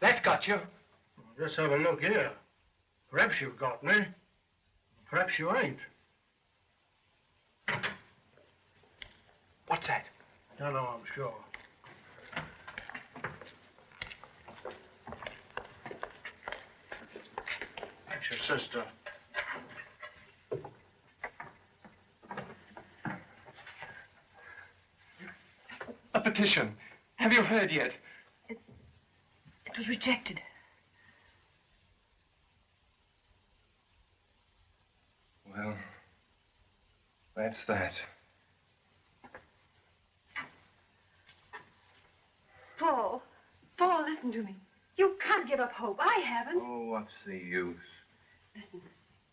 That's got you. Let's have a look here. Perhaps you've got me. Perhaps you ain't. What's that? No, I'm sure. That's your sister. A petition. Have you heard yet? It was rejected. Well, that's that. Paul, listen to me. You can't give up hope. I haven't. Oh, what's the use? Listen,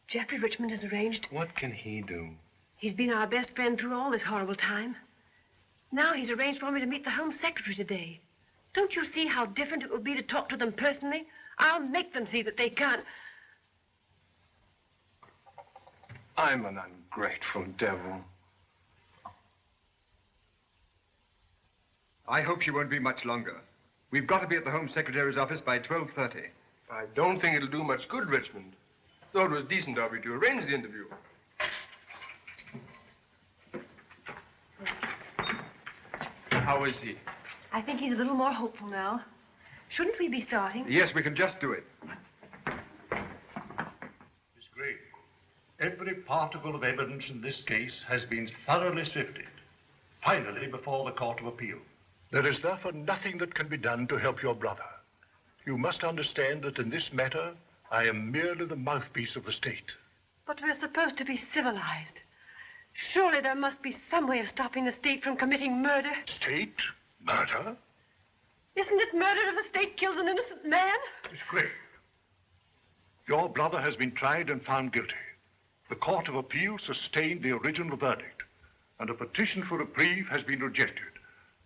Geoffrey Richmond has arranged. What can he do? He's been our best friend through all this horrible time. Now he's arranged for me to meet the Home Secretary today. Don't you see how different it will be to talk to them personally? I'll make them see that they can't. I'm an ungrateful devil. I hope she won't be much longer. We've got to be at the Home Secretary's office by 12:30. I don't think it'll do much good, Richmond. Though it was decent of you to arrange the interview. How is he? I think he's a little more hopeful now. Shouldn't we be starting? Yes, we can just do it. Miss Gray, every particle of evidence in this case has been thoroughly sifted. Finally, before the Court of Appeal. There is therefore nothing that can be done to help your brother. You must understand that in this matter, I am merely the mouthpiece of the state. But we're supposed to be civilized. Surely there must be some way of stopping the state from committing murder. State? Murder? Isn't it murder if the state kills an innocent man? Miss Gray, your brother has been tried and found guilty. The Court of Appeal sustained the original verdict, and a petition for reprieve has been rejected.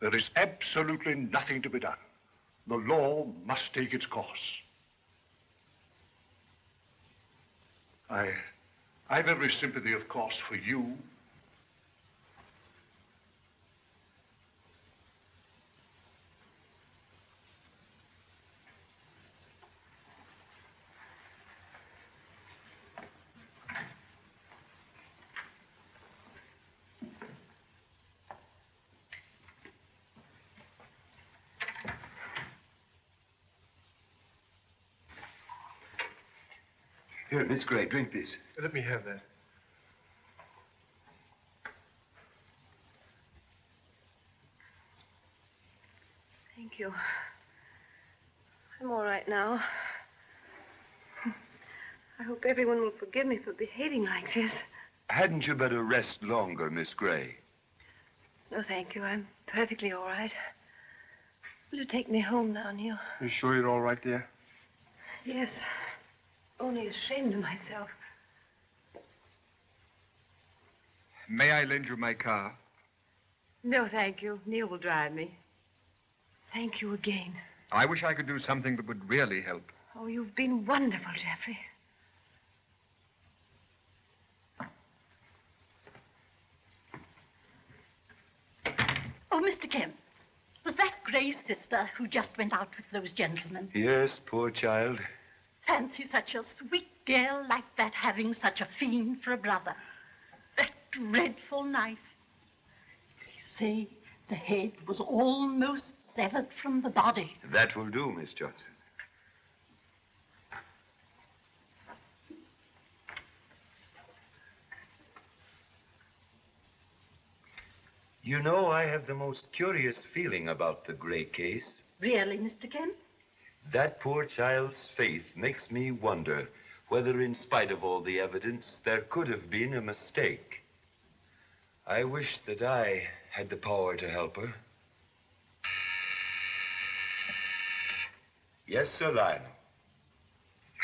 There is absolutely nothing to be done. The law must take its course. I've every sympathy, of course, for you. Here, Miss Gray, drink this. Let me have that. Thank you. I'm all right now. I hope everyone will forgive me for behaving like this. Hadn't you better rest longer, Miss Gray? No, thank you. I'm perfectly all right. Will you take me home now, Neil? You sure you're all right, dear? Yes. Only ashamed of myself. May I lend you my car? No, thank you. Neil will drive me. Thank you again. I wish I could do something that would really help. Oh, you've been wonderful, Geoffrey. Oh, Mr. Kemp, was that Gray's sister who just went out with those gentlemen? Yes, poor child. Fancy such a sweet girl like that having such a fiend for a brother. That dreadful knife. They say the head was almost severed from the body. That will do, Miss Johnson. You know, I have the most curious feeling about the Gray case. Really, Mr. Kemp? That poor child's faith makes me wonder whether, in spite of all the evidence, there could have been a mistake. I wish that I had the power to help her. Yes, Sir Lionel.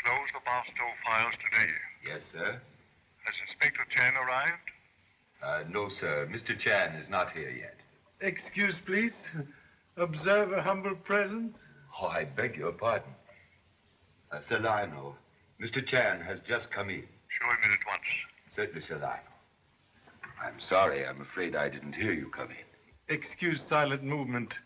Close the Barstow files today. Yes, sir. Has Inspector Chan arrived? No, sir. Mr. Chan is not here yet. Excuse, please. Observe a humble presence. Oh, I beg your pardon. Sir Lionel, Mr. Chan has just come in. Show him in at once. Certainly, Sir Lionel. I'm sorry. I'm afraid I didn't hear you come in. Excuse silent movement.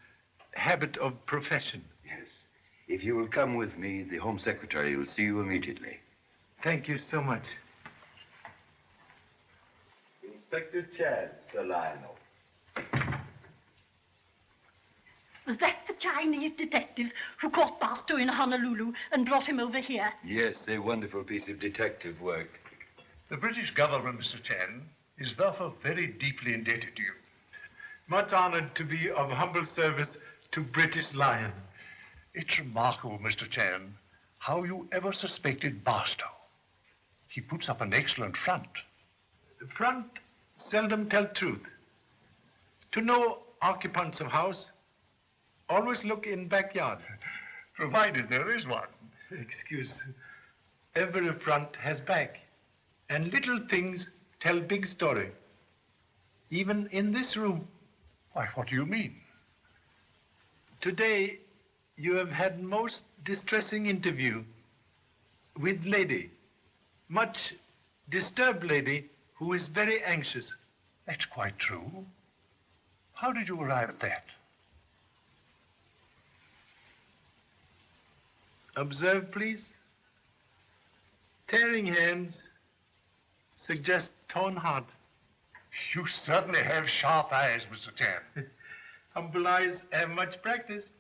Habit of profession. Yes. If you will come with me, the Home Secretary will see you immediately. Thank you so much. Inspector Chan, Sir Lionel. Was that the Chinese detective who caught Barstow in Honolulu and brought him over here? Yes, a wonderful piece of detective work. The British government, Mr. Chan, is therefore very deeply indebted to you. Much honored to be of humble service to British Lion. It's remarkable, Mr. Chan, how you ever suspected Barstow. He puts up an excellent front. Front seldom tell truth. To know occupants of house, always look in backyard. Provided there is one. Excuse. Every front has back, and little things tell big story. Even in this room. Why, what do you mean? Today, you have had most distressing interview with lady. Much disturbed lady who is very anxious. That's quite true. How did you arrive at that? Observe, please. Tearing hands suggest torn heart. You certainly have sharp eyes, Mr. Chan. Humble eyes have much practice.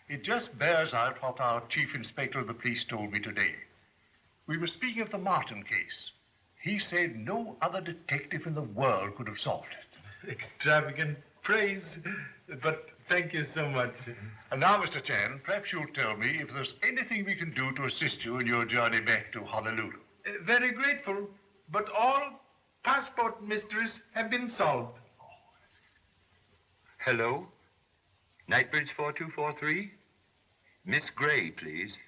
It just bears out what our chief inspector of the police told me today. We were speaking of the Martin case. He said no other detective in the world could have solved it. Extravagant praise, but thank you so much. And now, Mr. Chan, perhaps you'll tell me if there's anything we can do to assist you in your journey back to Honolulu. Very grateful, but all passport mysteries have been solved. Hello? Knightbridge 4243? Miss Gray, please.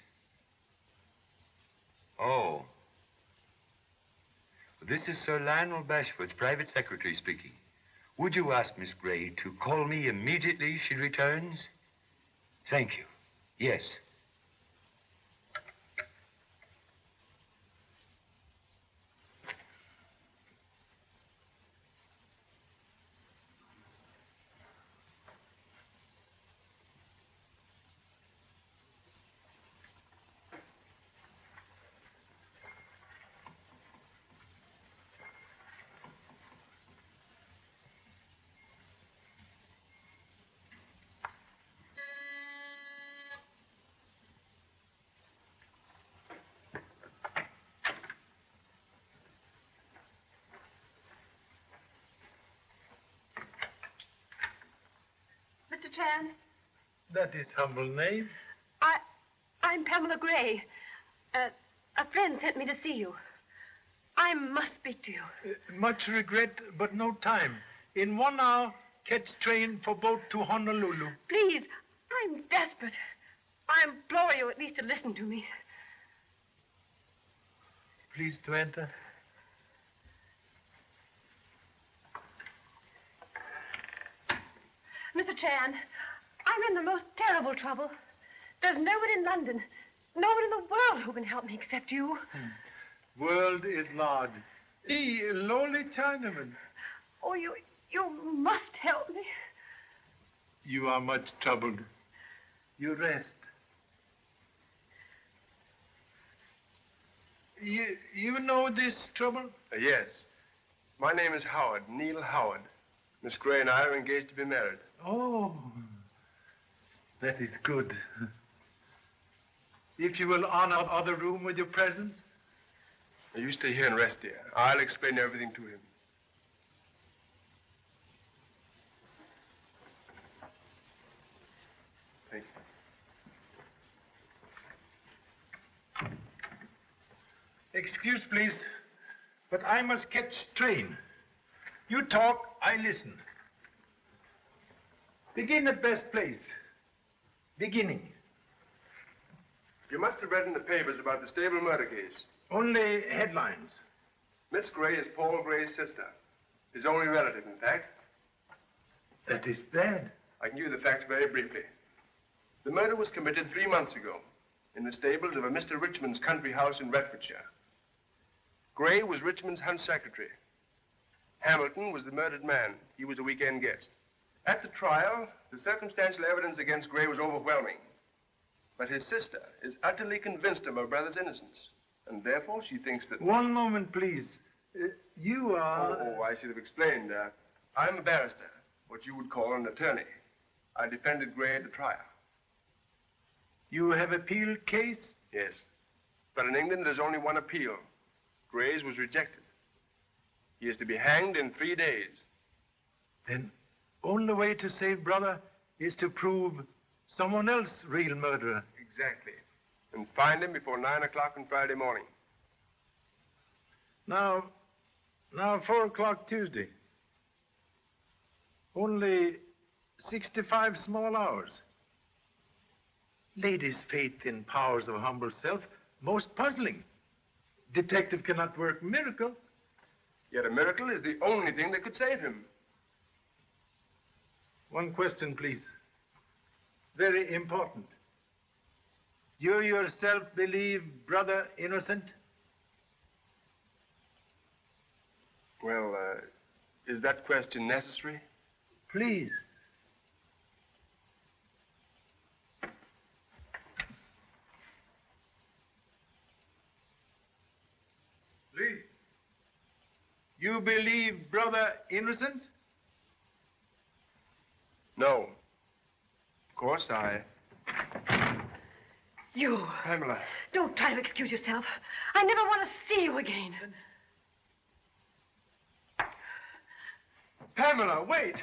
Oh. This is Sir Lionel Bashford's private secretary speaking. Would you ask Miss Gray to call me immediately she returns? Thank you. Yes. Mr. Chan, That is humble name. I'm Pamela Gray. A friend sent me to see you. I must speak to you. Much regret, but no time. In 1 hour, catch train for boat to Honolulu. Please, I'm desperate. I implore you at least to listen to me. Please to enter. Mr. Chan, I'm in the most terrible trouble. There's no one in London, no one in the world who can help me except you. World is large. He, lowly Chinaman. Oh, you must help me. You are much troubled. You rest. You know this trouble? Yes. My name is Howard, Neil Howard. Miss Gray and I are engaged to be married. Oh, that is good. If you will honor the room with your presence. You stay here and rest, dear. I'll explain everything to him. Thank you. Excuse, please, but I must catch train. You talk, I listen. Begin at best place. Beginning. You must have read in the papers about the stable murder case. Only headlines. Miss Gray is Paul Gray's sister. His only relative, in fact. That is bad. I can give you the facts very briefly. The murder was committed 3 months ago in the stables of a Mr. Richmond's country house in Retfordshire. Gray was Richmond's hunt secretary. Hamilton was the murdered man. He was a weekend guest. At the trial, the circumstantial evidence against Gray was overwhelming. But his sister is utterly convinced of her brother's innocence. And therefore she thinks that... One moment, please. You are... Oh, I should have explained. I'm a barrister, what you would call an attorney. I defended Gray at the trial. You have appealed case? Yes. But in England, there's only one appeal. Gray's was rejected. He is to be hanged in 3 days. Then only way to save brother is to prove someone else real murderer. Exactly. And find him before 9 o'clock on Friday morning. Now 4 o'clock Tuesday. Only 65 small hours. Lady's faith in powers of humble self, most puzzling. Detective cannot work miracle. Yet a miracle is the only thing that could save him. One question, please. Very important. You yourself believe brother innocent? Well, is that question necessary? Please. Please. You believe brother innocent? No. Of course, You. Pamela. Don't try to excuse yourself. I never want to see you again. Pamela, wait!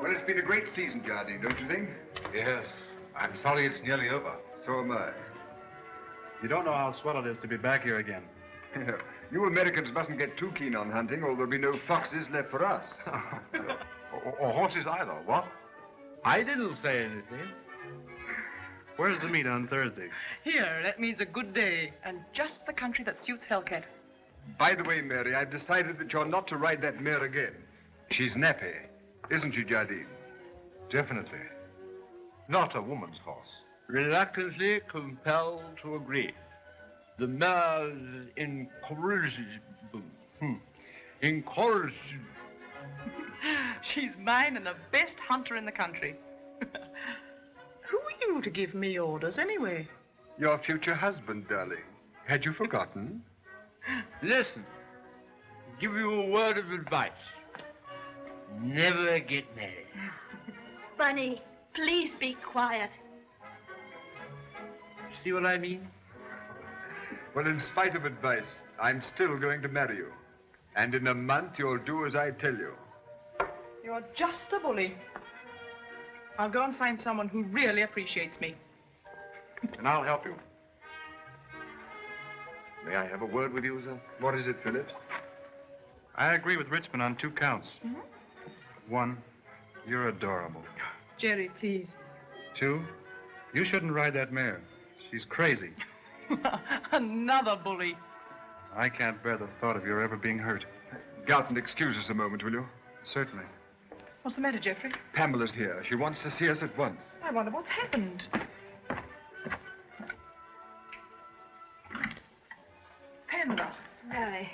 Well, it's been a great season, Jardine, don't you think? Yes. I'm sorry it's nearly over. So am I. You don't know how swell it is to be back here again. You Americans mustn't get too keen on hunting, or there'll be no foxes left for us. or horses either, what? I didn't say anything. Where's the meet on Thursday? Here, that means a good day, and just the country that suits Hellcat. By the way, Mary, I've decided that you're not to ride that mare again. She's nappy, isn't she, Jardine? Definitely. Not a woman's horse. Reluctantly compelled to agree. The mare's incorrigible. Incorrigible. She's mine and the best hunter in the country. Who are you to give me orders, anyway? Your future husband, darling. Had you forgotten? Listen, give you a word of advice. Never get married. Bunny, please be quiet. See what I mean? Well, in spite of advice, I'm still going to marry you. And in a month, you'll do as I tell you. You're just a bully. I'll go and find someone who really appreciates me. And I'll help you. May I have a word with you, sir? What is it, Phillips? I agree with Richmond on 2 counts. Mm-hmm. 1, you're adorable. Jerry, please. 2, you shouldn't ride that mare. She's crazy. Another bully. I can't bear the thought of your ever being hurt. Galton, excuse us a moment, will you? Certainly. What's the matter, Geoffrey? Pamela's here. She wants to see us at once. I wonder what's happened. Pamela. Harry.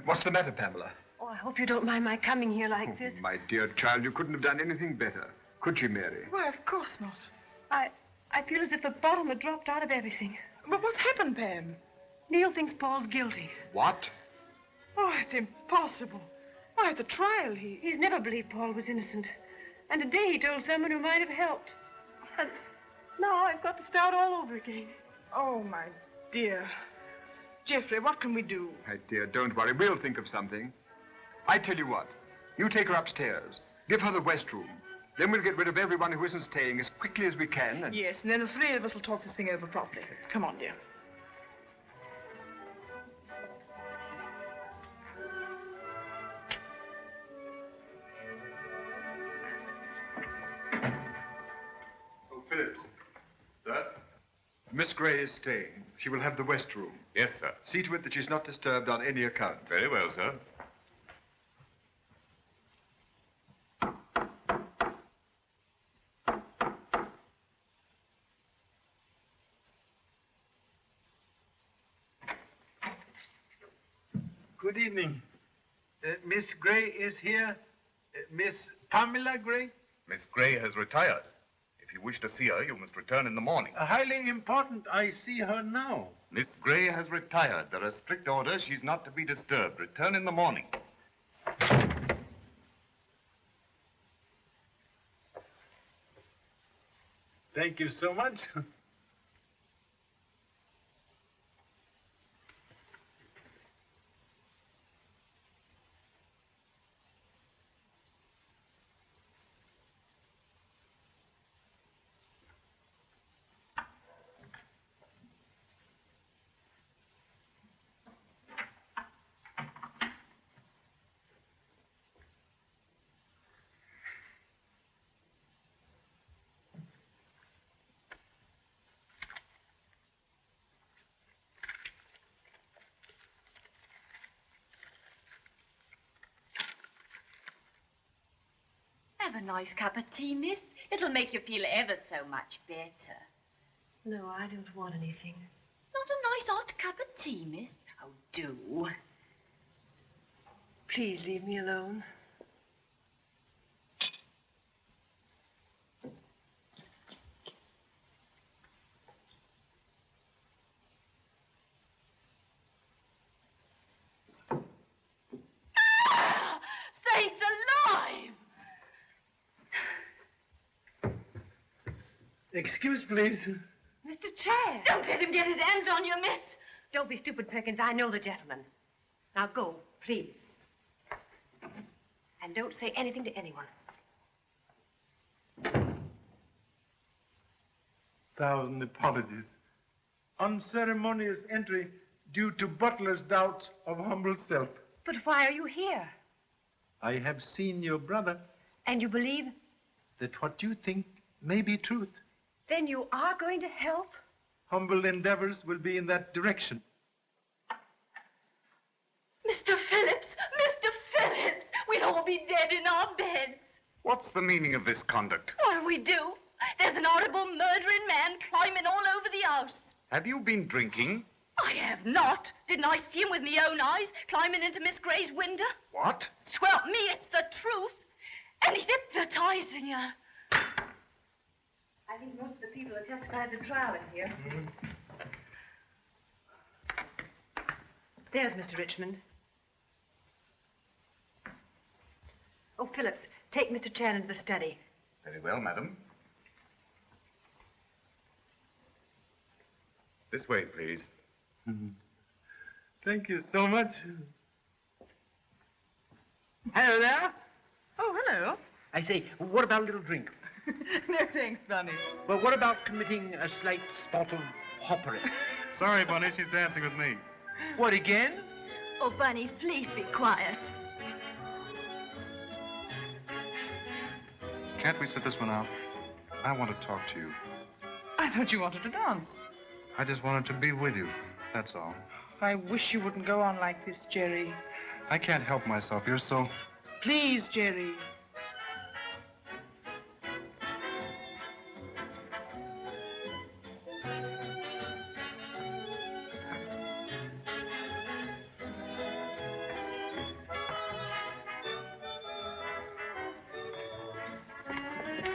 What's the matter, Pamela? Oh, I hope you don't mind my coming here like this. My dear child, you couldn't have done anything better. Could you, Mary? Why, of course not. I feel as if the bottom had dropped out of everything. But what's happened, Pam? Neil thinks Paul's guilty. What? Oh, it's impossible. Why, at the trial, He's never believed Paul was innocent. And today he told someone who might have helped. And now I've got to start all over again. Oh, my dear. Geoffrey, what can we do? My dear, don't worry. We'll think of something. I tell you what. You take her upstairs. Give her the West Room. Then we'll get rid of everyone who isn't staying as quickly as we can. And... Yes, and then the three of us will talk this thing over properly. Come on, dear. Oh, Phillips. Sir? Miss Gray is staying. She will have the West Room. Yes, sir. See to it that she's not disturbed on any account. Very well, sir. Good evening. Miss Gray is here. Miss Pamela Gray? Miss Gray has retired. If you wish to see her, you must return in the morning. Highly important. I see her now. Miss Gray has retired. There are strict orders. She's not to be disturbed. Return in the morning. Thank you so much. Have a nice cup of tea, miss. It'll make you feel ever so much better. No, I don't want anything. Not a nice hot cup of tea, miss? Oh, do. Please leave me alone. Saints alive! Excuse, please. Mr. Chair! Don't let him get his hands on you, miss. Don't be stupid, Perkins. I know the gentleman. Now go, please. And don't say anything to anyone. Thousand apologies. Unceremonious entry due to butler's doubts of humble self. But why are you here? I have seen your brother. And you believe? That what you think may be truth. Then you are going to help? Humble endeavors will be in that direction. Mr. Phillips! Mr. Phillips! We'll all be dead in our beds. What's the meaning of this conduct? What'll we do? There's an horrible murdering man climbing all over the house. Have you been drinking? I have not. Didn't I see him with me own eyes climbing into Miss Gray's window? What? Swelp me, it's the truth. And he's hypnotizing her. I think most of the people who testified at the trial are here. There's Mr. Richmond. Oh, Phillips, take Mr. Chan into the study. Very well, madam. This way, please. Thank you so much. Hello there. Oh, hello. I say, what about a little drink? No, thanks, Bunny. Well, what about committing a slight spot of hoppery? Sorry, Bunny, she's dancing with me. What, again? Oh, Bunny, please be quiet. Can't we sit this one out? I want to talk to you. I thought you wanted to dance. I just wanted to be with you, that's all. I wish you wouldn't go on like this, Jerry. I can't help myself. You're so... Please, Jerry.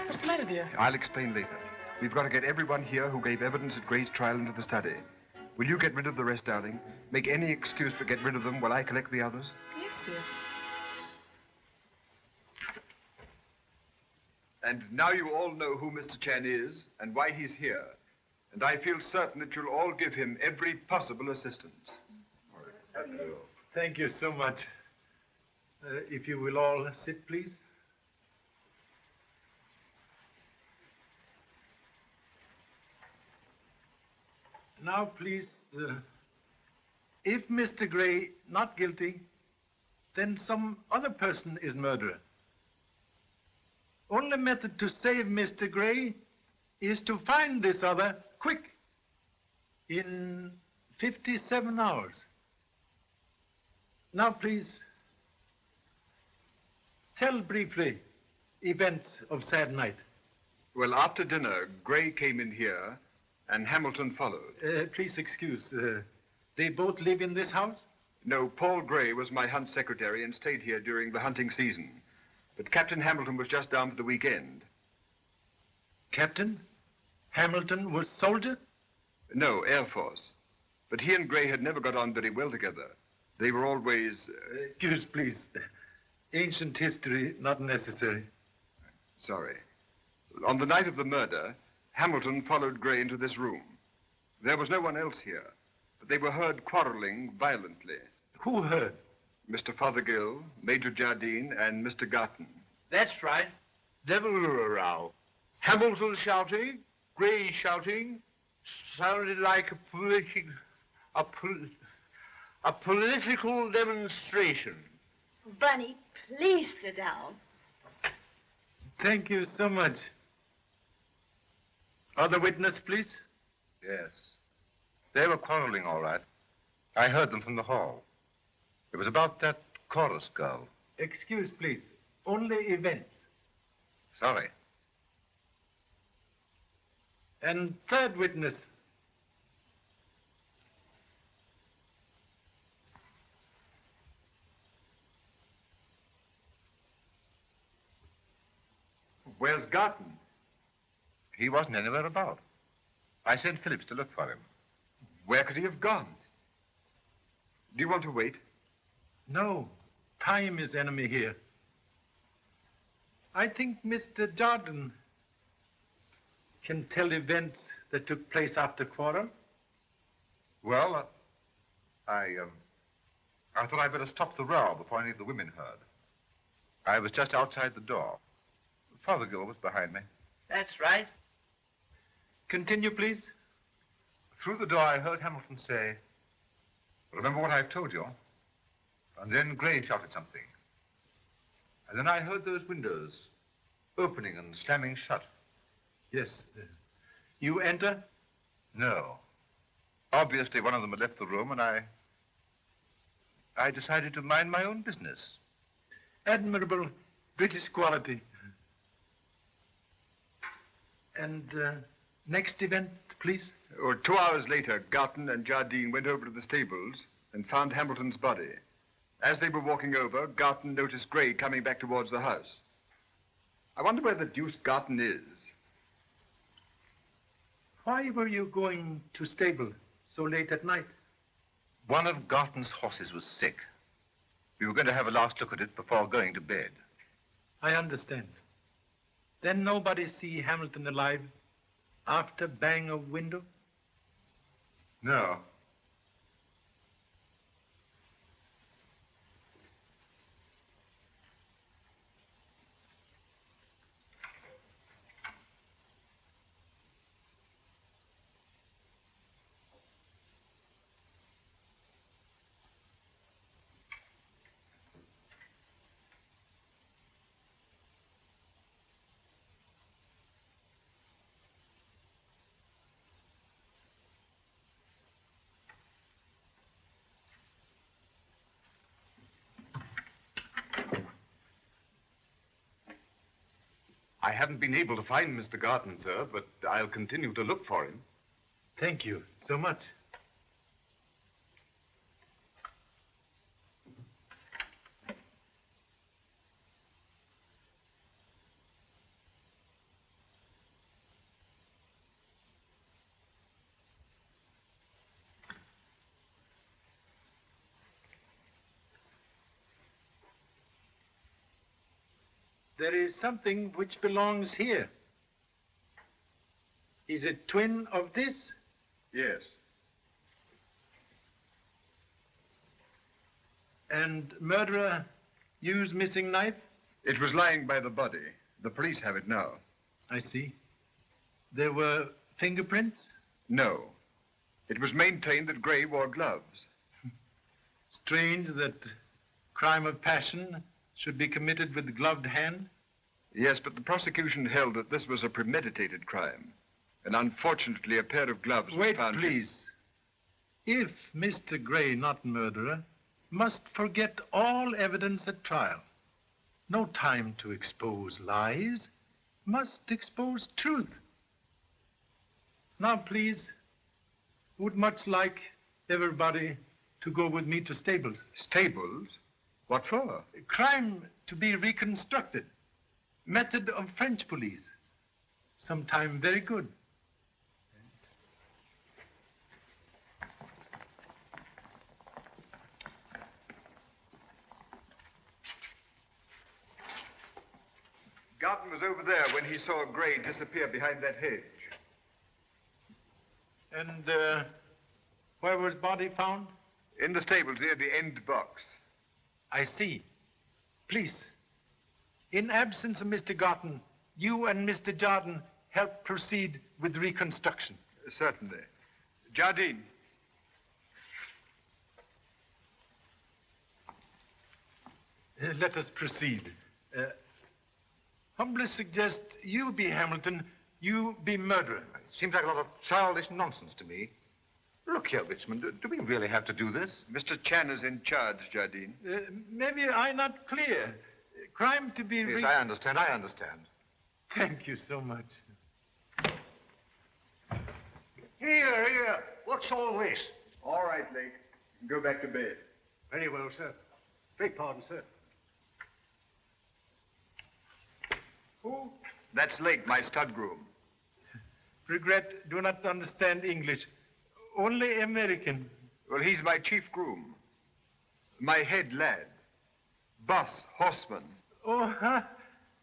What's the matter, dear? I'll explain later. We've got to get everyone here who gave evidence at Gray's trial into the study. Will you get rid of the rest, darling? Make any excuse but get rid of them while I collect the others? Yes, dear. And now you all know who Mr. Chan is and why he's here. And I feel certain that you'll all give him every possible assistance. Thank you so much. If you will all sit, please. Now, please, if Mr. Gray not guilty, then some other person is murderer. Only method to save Mr. Gray is to find this other quick, in 57 hours. Now, please, tell briefly events of sad night. Well, after dinner, Gray came in here and Hamilton followed. Please excuse, they both live in this house? No, Paul Gray was my hunt secretary and stayed here during the hunting season. But Captain Hamilton was just down for the weekend. Captain? Hamilton was soldier? No, Air Force. But he and Gray had never got on very well together. They were always... Excuse, please. Ancient history not necessary. Sorry. On the night of the murder, Hamilton followed Gray into this room. There was no one else here, but they were heard quarreling violently. Who heard? Mr. Fothergill, Major Jardine, and Mr. Garton. That's right. Devil of a row. Hamilton shouting, Gray shouting, sounded like a political demonstration. Bunny, please sit down. Thank you so much. Other witness, please. Yes. They were quarreling, all right. I heard them from the hall. It was about that chorus girl. Excuse, please. Only events. Sorry. And third witness. Where's Garton? He wasn't anywhere about. I sent Phillips to look for him. Where could he have gone? Do you want to wait? No. Time is enemy here. I think Mr. Jordan can tell events that took place after quarrel. Well, I thought I'd better stop the row before any of the women heard. I was just outside the door. Fothergill was behind me. That's right. Continue, please. Through the door, I heard Hamilton say, "Remember what I've told you?" And then Gray shouted something. And then I heard those windows opening and slamming shut. Yes. You enter? No. Obviously, one of them had left the room, and I decided to mind my own business. Admirable British quality. And next event, please. 2 hours later, Garton and Jardine went over to the stables and found Hamilton's body. As they were walking over, Garton noticed Gray coming back towards the house. I wonder where the deuce Garton is. Why were you going to stable so late at night? One of Garton's horses was sick. We were going to have a last look at it before going to bed. I understand. Then nobody see Hamilton alive after bang of window? No. I haven't been able to find Mr. Garton, sir, but I'll continue to look for him. Thank you so much. There is something which belongs here. Is it twin of this? Yes. And murderer used missing knife? It was lying by the body. The police have it now. I see. There were fingerprints? No. It was maintained that Gray wore gloves. Strange that crime of passion should be committed with gloved hand? Yes, but the prosecution held that this was a premeditated crime. And unfortunately, a pair of gloves was Wait, found. please. If Mr. Gray, not murderer, must forget all evidence at trial, no time to expose lies, must expose truth. Now, please, would much like everybody to go with me to stables. Stables? What for? Crime to be reconstructed. Method of French police. Sometime very good. Garton was over there when he saw Gray disappear behind that hedge. And where was body found? In the stables near the end box. I see. Please, in absence of Mr. Garton, you and Mr. Jardine help proceed with reconstruction. Certainly. Jardine. Let us proceed. Humbly suggest you be Hamilton, you be murderer. Seems like a lot of childish nonsense to me. Look here, Richmond, do we really have to do this? Mr. Chan is in charge, Jardine. Maybe I not clear. Crime to be... Yes, I understand. Thank you so much. Here. What's all this? All right, Lake. You can go back to bed. Very well, sir. Beg pardon, sir. Who? That's Lake, my stud groom. Regret, do not understand English. Only American. Well, he's my chief groom. My head lad. Boss, horseman. Oh,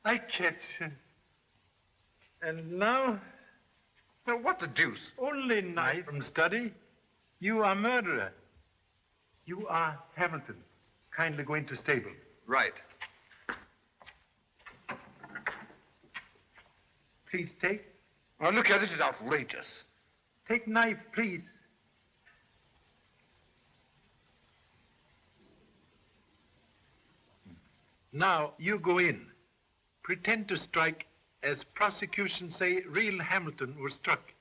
I catch. And now? Now, what the deuce? Only knife from study. You are murderer. You are Hamilton. Kindly go into stable. Right. Please take. Now, look here, this is outrageous. Take knife, please. Now, you go in. Pretend to strike as prosecution say real Hamilton was struck.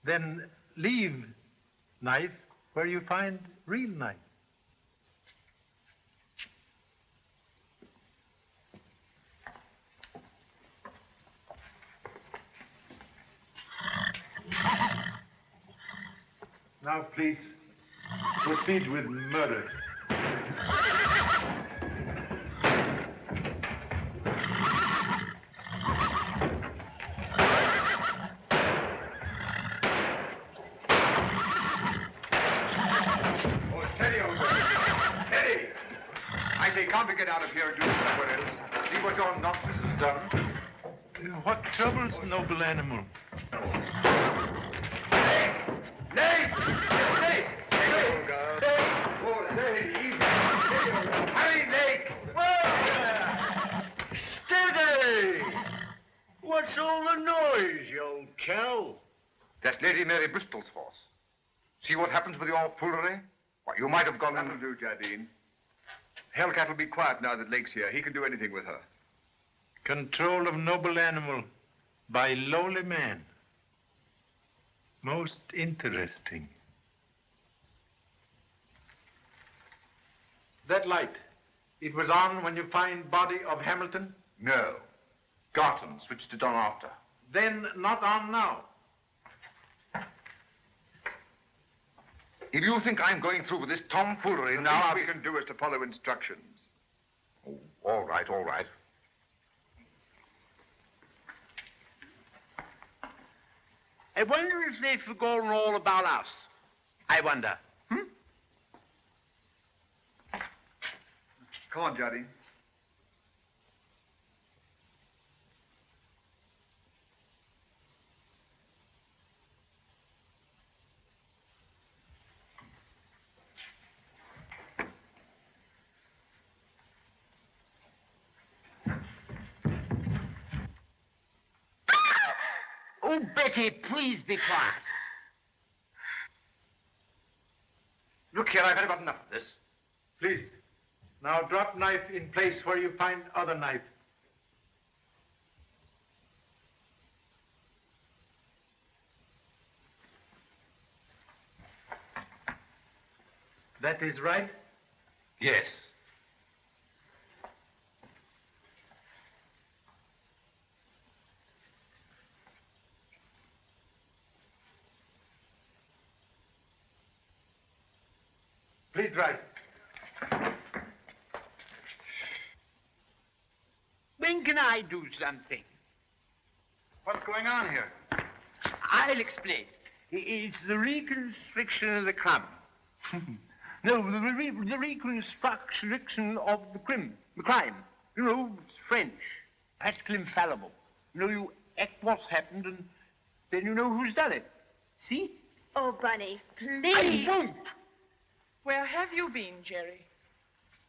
Then leave knife where you find real knife. Now, please, proceed with murder. Can't we get out of here and do this somewhere else? See what your nonsense has done? What troubles, noble animal? Nate! Hurry, Nate! Steady! What's all the noise, you old cow? That's Lady Mary Bristol's horse. See what happens with your foolery? Why, you might have gone... That'll do, Jardine. Hellcat will be quiet now that Lake's here. He can do anything with her. Control of noble animal by lowly man. Most interesting. That light, it was on when you find body of Hamilton? No. Garton switched it on after. Then not on now. If you think I'm going through with this tomfoolery The now... least we can do is to follow instructions. Oh, all right. I wonder if they've forgotten all about us. I wonder. Come on, Jardine. Oh, Betty, please be quiet. Look here, I've had about enough of this. Please. Now drop knife in place where you find other knife. That is right? Yes. Please rise. When can I do something? What's going on here? I'll explain. It's the reconstriction of the crumb. No, the reconstruction of the crime. You know, it's French. Practically infallible. You know, you act what's happened and then you know who's done it. See? Oh, Bunny, please. I won't. Where have you been, Jerry?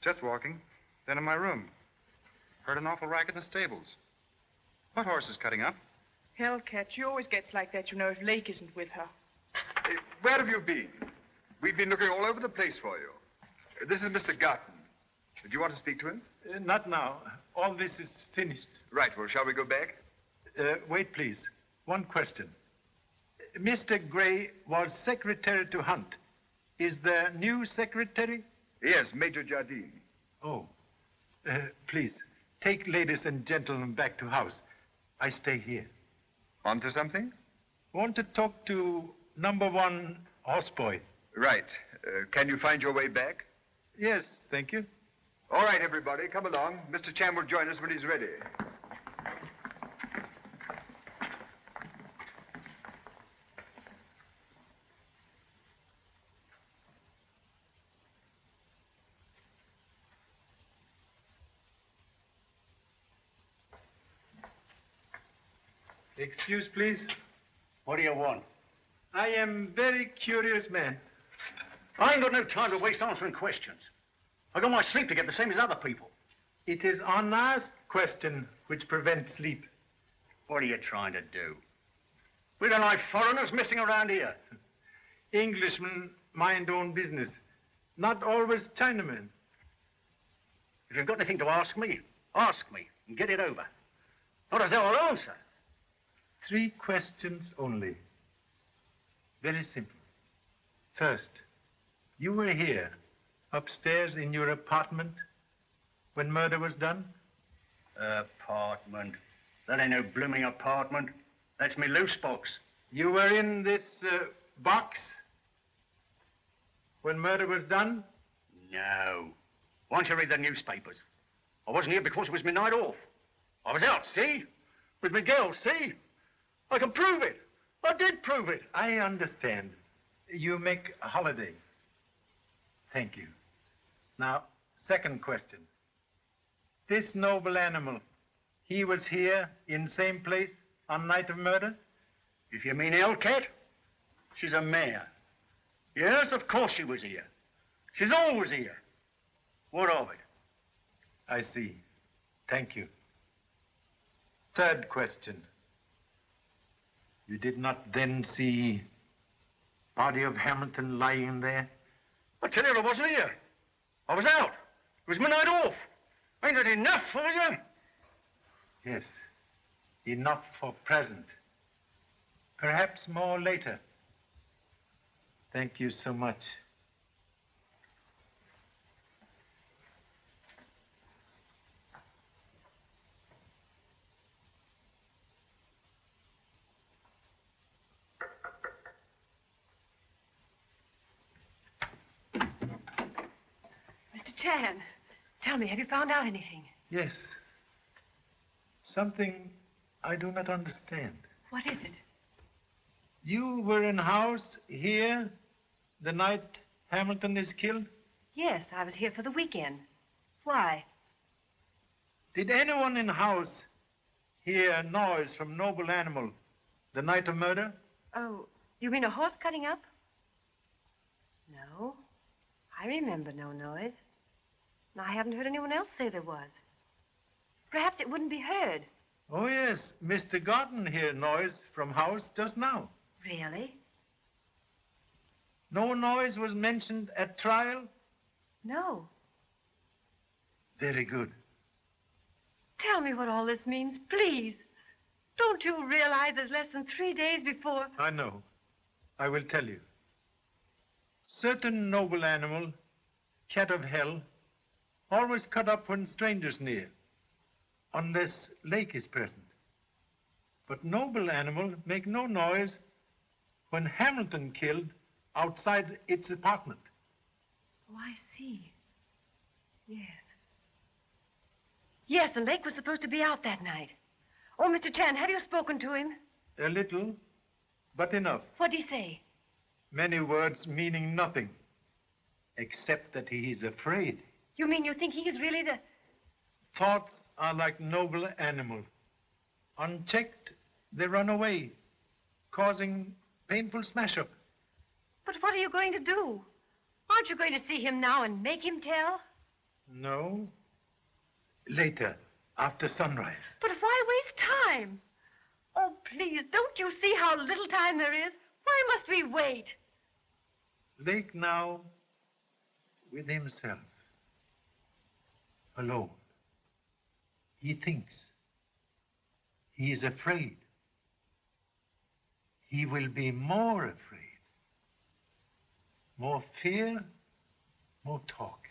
Just walking. Then in my room. Heard an awful racket in the stables. What horse is cutting up? Hellcat, she always gets like that, you know, if Lake isn't with her. Where have you been? We've been looking all over the place for you. This is Mr. Garton. Do you want to speak to him? Not now. All this is finished. Right, well, shall we go back? Wait, please. One question. Mr. Gray was secretary to Hunt. Is there new secretary? Yes, Major Jardine. Oh. Please, take ladies and gentlemen back to house. I stay here. On to something? Want to talk to number 1 houseboy. Right. Can you find your way back? Yes, thank you. All right, everybody, come along. Mr. Cham will join us when he's ready. Excuse, please. What do you want? I am very curious man. I ain't got no time to waste answering questions. I got my sleep to get the same as other people. It is unasked question which prevents sleep. What are you trying to do? We don't like foreigners messing around here. Englishmen mind own business. Not always Chinamen. If you've got anything to ask me and get it over. Not as I'll answer. 3 questions only. Very simple. First, you were here, upstairs in your apartment, when murder was done? Apartment? That ain't no blooming apartment. That's me loose box. You were in this box when murder was done? No. Why don't you read the newspapers? I wasn't here because it was my night off. I was out, see? With my girls, see? I can prove it. I did prove it. I understand. You make a holiday. Thank you. Now, second question. This noble animal, he was here in same place on night of murder? If you mean Hellcat, she's a mare. Yes, of course she was here. She's always here. What of it? I see. Thank you. Third question. You did not then see body of Hamilton lying there? I tell you, I wasn't here. I was out. It was my night off. Ain't it enough for you? Yes. Enough for present. Perhaps more later. Thank you so much. Mr. Chan, tell me, have you found out anything? Yes. Something I do not understand. What is it? You were in house here the night Hamilton is killed? Yes, I was here for the weekend. Why? Did anyone in house hear noise from noble animal the night of murder? Oh, you mean a horse cutting up? No. I remember no noise. And I haven't heard anyone else say there was. Perhaps it wouldn't be heard. Oh, yes. Mr. Gordon heard noise from house just now. Really? No noise was mentioned at trial? No. Very good. Tell me what all this means, please. Don't you realize there's less than 3 days before? I know. I will tell you. Certain noble animal, cat of hell, always cut up when strangers near, unless Lake is present. But noble animal make no noise when Hamilton killed outside its apartment. Oh, I see. Yes. Yes, and Lake was supposed to be out that night. Oh, Mr. Chan, have you spoken to him? A little, but enough. What'd he say? Many words meaning nothing, except that he is afraid. You mean you think he is really the... Thoughts are like noble animal. Unchecked, they run away, causing painful smash-up. But what are you going to do? Aren't you going to see him now and make him tell? No. Later, after sunrise. But why waste time? Oh, please, don't you see how little time there is? Why must we wait? Lake now with himself, alone. He thinks. He is afraid. He will be more afraid. More fear, more talk.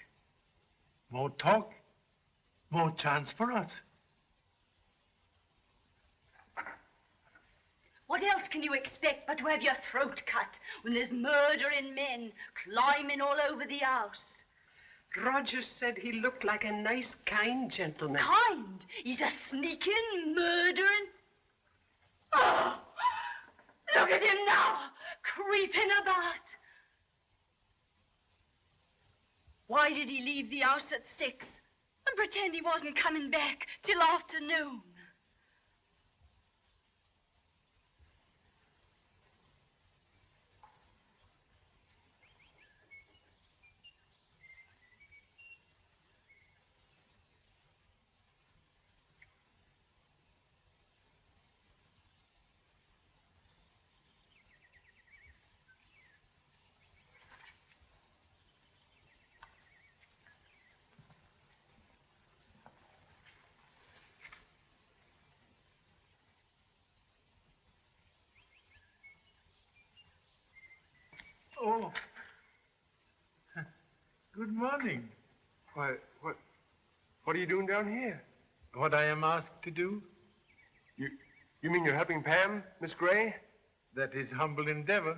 More talk, more chance for us. What else can you expect but to have your throat cut when there's murdering men climbing all over the house? Roger said he looked like a nice, kind gentleman. Kind? He's a sneaking, murdering... Oh, look at him now, creeping about. Why did he leave the house at 6 and pretend he wasn't coming back till afternoon? Oh. Good morning. Why, what are you doing down here? What I am asked to do? You mean you're helping Pam, Miss Gray? That is humble endeavor.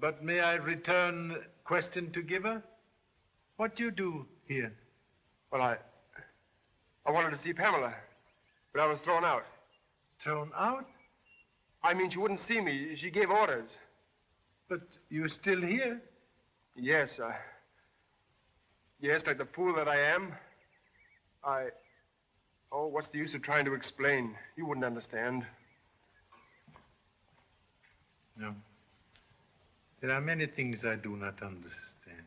But may I return question to giver? What do you do here? Well, I wanted to see Pamela, but I was thrown out. Thrown out? I mean, she wouldn't see me. She gave orders. But you're still here? Yes, yes, like the fool that I am. Oh, what's the use of trying to explain? You wouldn't understand. No. There are many things I do not understand.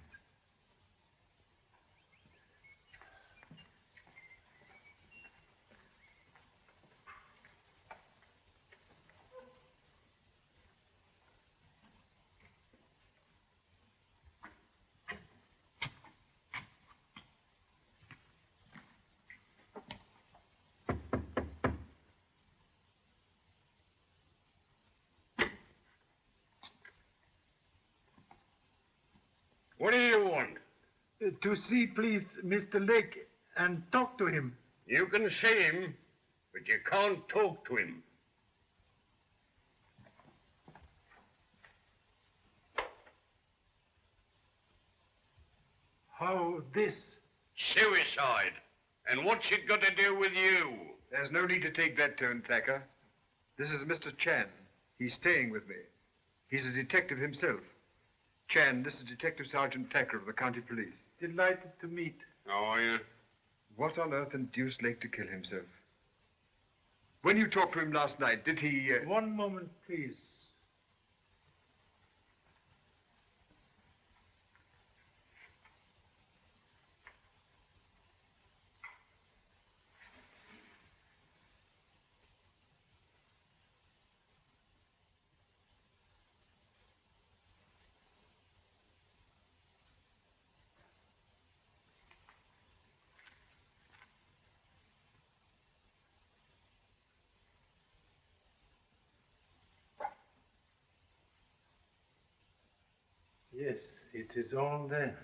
What do you want? To see, please, Mr. Lake and talk to him. You can see him, but you can't talk to him. How this? Suicide. And what's it got to do with you? There's no need to take that tone, Thacker. This is Mr. Chan. He's staying with me. He's a detective himself. Chan, this is Detective Sergeant Thacker of the County Police. Delighted to meet. How are you? What on earth induced Lake to kill himself? When you talked to him last night, did he... One moment, please. Yes, it is all there.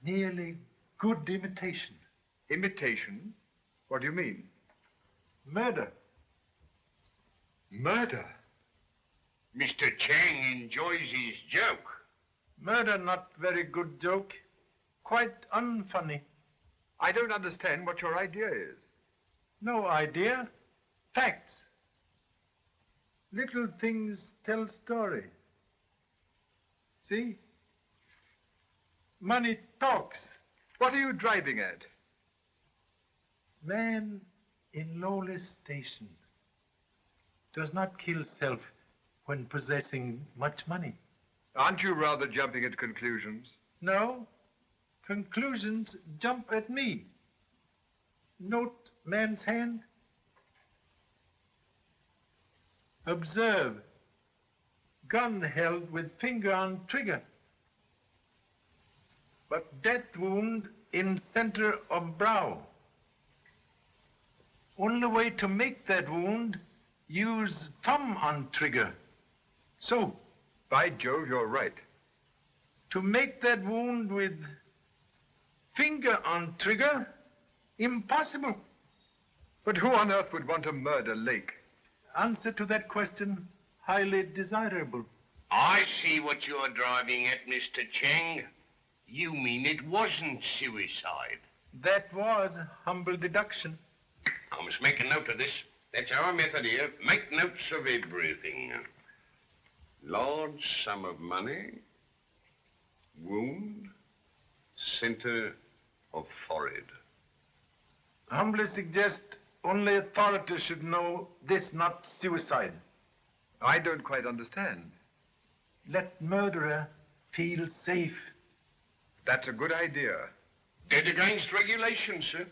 Nearly good imitation. Imitation? What do you mean? Murder. Murder? Mr. Chang enjoys his joke. Murder, not very good joke. Quite unfunny. I don't understand what your idea is. No idea. Facts. Little things tell story. See? Money talks. What are you driving at? Man in lowly station does not kill self when possessing much money. Aren't you rather jumping at conclusions? No. Conclusions jump at me. Note man's hand. Observe. Gun held with finger on trigger. But death wound in center of brow. Only way to make that wound, use thumb on trigger. So. By Jove, you're right. To make that wound with finger on trigger, impossible. But who on earth would want to murder Lake? Answer to that question, highly desirable. I see what you're driving at, Mr. Chang. You mean it wasn't suicide? That was humble deduction. I must make a note of this. That's our method here. Make notes of everything. Large sum of money, wound, center of forehead. Humbly suggest only authorities should know this not suicide. I don't quite understand. Let murderer feel safe. That's a good idea. Dead against regulations, sir.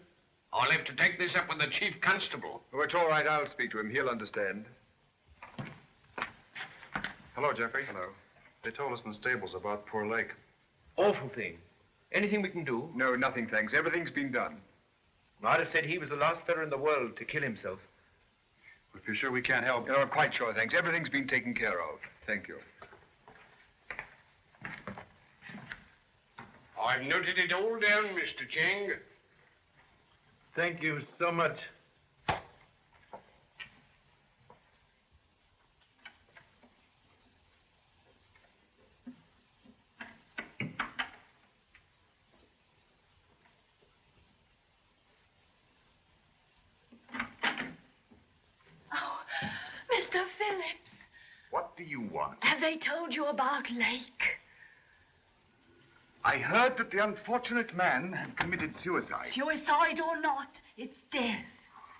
I'll have to take this up with the chief constable. Oh, it's all right. I'll speak to him. He'll understand. Hello, Geoffrey. Hello. They told us in the stables about poor Lake. Awful thing. Anything we can do? No, nothing, thanks. Everything's been done. I'd have said he was the last fellow in the world to kill himself. If you're sure we can't help... No, I'm quite sure, thanks. Everything's been taken care of. Thank you. I've noted it all down, Mr. Chang. Thank you so much. Mr. Phillips. What do you want? Have they told you about Lake? I heard that the unfortunate man had committed suicide. Suicide or not, it's death.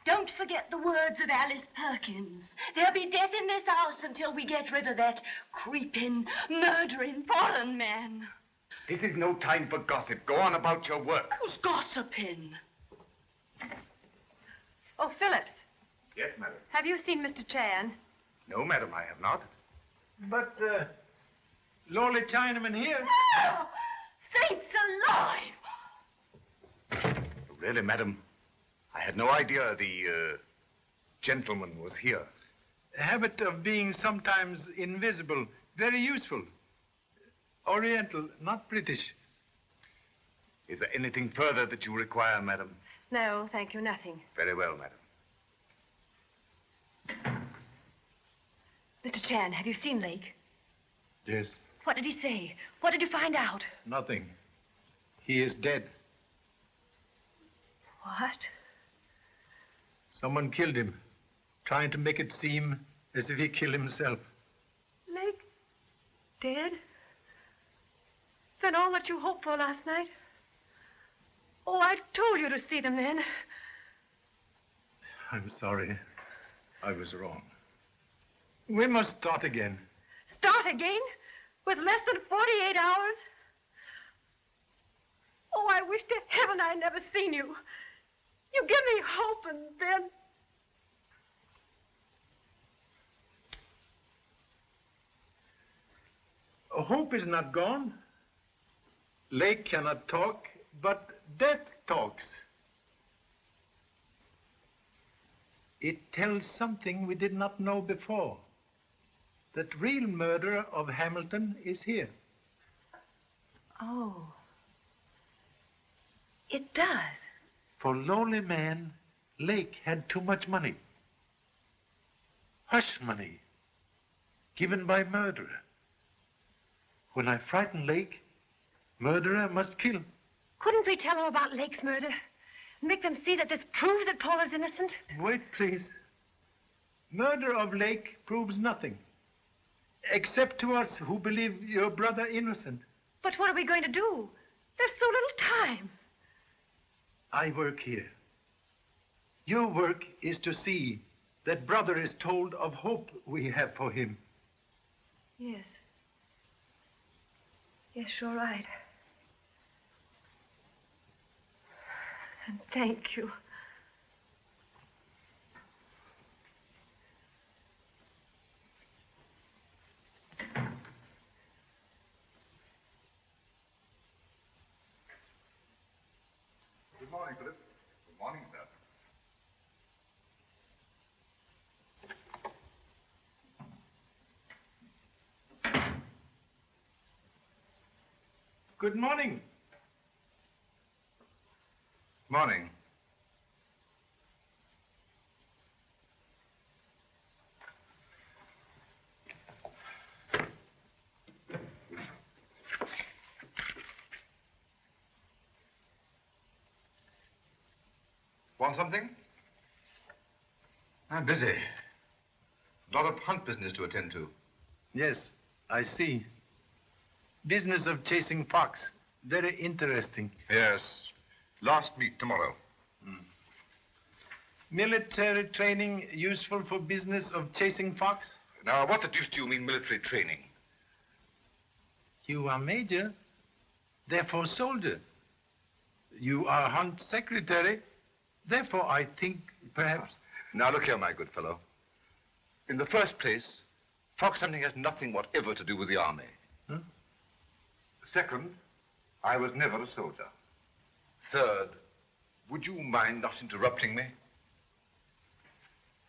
Don't forget the words of Alice Perkins. There'll be death in this house until we get rid of that creeping, murdering foreign man. This is no time for gossip. Go on about your work. Who's gossiping? Oh, Phillips, Yes, madam. have you seen Mr. Chan? No, madam, I have not. But, lowly Chinaman here. Oh, saints alive! Really, madam, I had no idea the, gentleman was here. A habit of being sometimes invisible. Very useful. Oriental, not British. Is there anything further that you require, madam? No, thank you, nothing. Very well, madam. Mr. Chan, have you seen Lake? Yes. What did he say? What did you find out? Nothing. He is dead. What? Someone killed him, trying to make it seem as if he killed himself. Lake? Dead? Then all that you hoped for last night? Oh, I told you to see them then. I'm sorry. I was wrong. We must start again. Start again? With less than 48 hours? Oh, I wish to heaven I'd never seen you. You give me hope, and then... Hope is not gone. Lake cannot talk, but death talks. It tells something we did not know before. that real murderer of Hamilton is here. Oh. It does. For lowly man, Lake had too much money. Hush money, given by murderer. When I frighten Lake, murderer must kill. Couldn't we tell them about Lake's murder? Make them see that this proves that Paul is innocent? Wait, please. Murder of Lake proves nothing. Except to us who believe your brother innocent. But what are we going to do? There's so little time. I work here. Your work is to see that brother is told of hope we have for him. Yes. Yes, you're right. And thank you. Good morning, Philip. Good morning, sir. Good morning. Morning. Want something? I'm busy. A lot of hunt business to attend to. Yes, I see. Business of chasing fox. Very interesting. Yes. Last meet tomorrow. Military training useful for business of chasing fox? Now, what the deuce do you mean military training? You are major, therefore soldier. You are hunt secretary, therefore I think perhaps... Now, look here, my good fellow. In the first place, fox hunting has nothing whatever to do with the army. Huh? Second, I was never a soldier. Third, would you mind not interrupting me?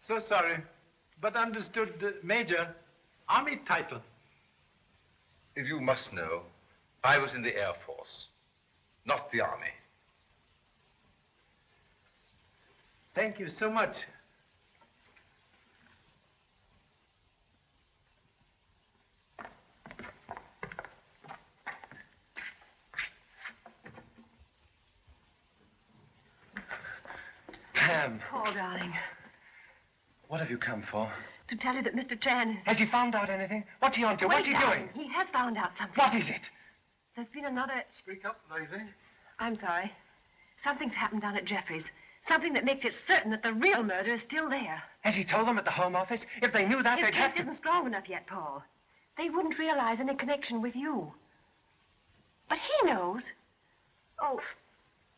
So sorry, but understood, Major, army title. If you must know, I was in the Air Force, not the army. Thank you so much. Pam. Paul, darling. What have you come for? To tell you that Mr. Chan... Has he found out anything? What's he on to? What's he doing? He has found out something. What is it? There's been another... Speak up, lady. I'm sorry. Something's happened down at Geoffrey's. Something that makes it certain that the real murder is still there. Has he told them at the Home Office? If they knew that, His they'd have case to... isn't strong enough yet, Paul. They wouldn't realize any connection with you. But he knows. Oh,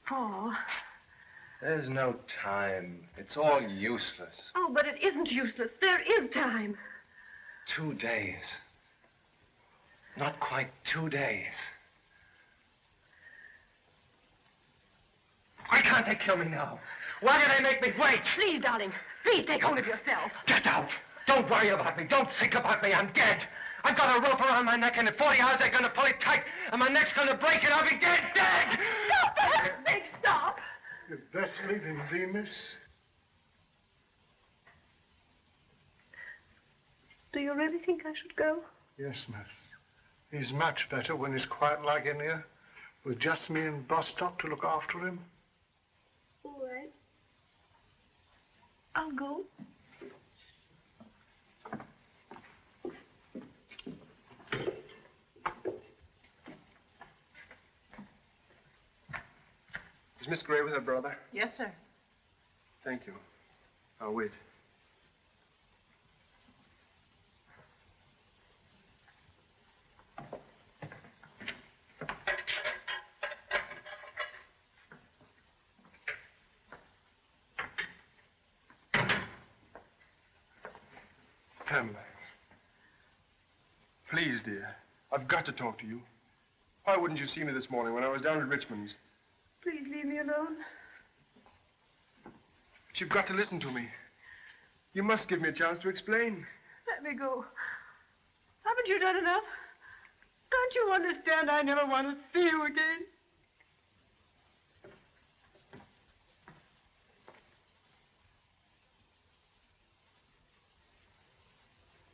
Paul. There's no time. It's all useless. Oh, but it isn't useless. There is time. 2 days. Not quite 2 days. Why can't they kill me now? Why do they make me wait? Please, darling. Please take hold of yourself. Get out! Don't worry about me. Don't think about me. I'm dead. I've got a rope around my neck, and in 40 hours they're going to pull it tight, and my neck's going to break, and I'll be dead, dead! Stop, for heaven's sake, stop! You'd best leave him be, miss. Do you really think I should go? Yes, miss. He's much better when he's quiet like in here, with just me and Bostock to look after him. All right. I'll go. Is Miss Gray with her brother? Yes, sir. Thank you. I'll wait. Pam. Please, dear. I've got to talk to you. Why wouldn't you see me this morning when I was down at Richmond's? Please leave me alone. But you've got to listen to me. You must give me a chance to explain. Let me go. Haven't you done enough? Don't you understand I never want to see you again?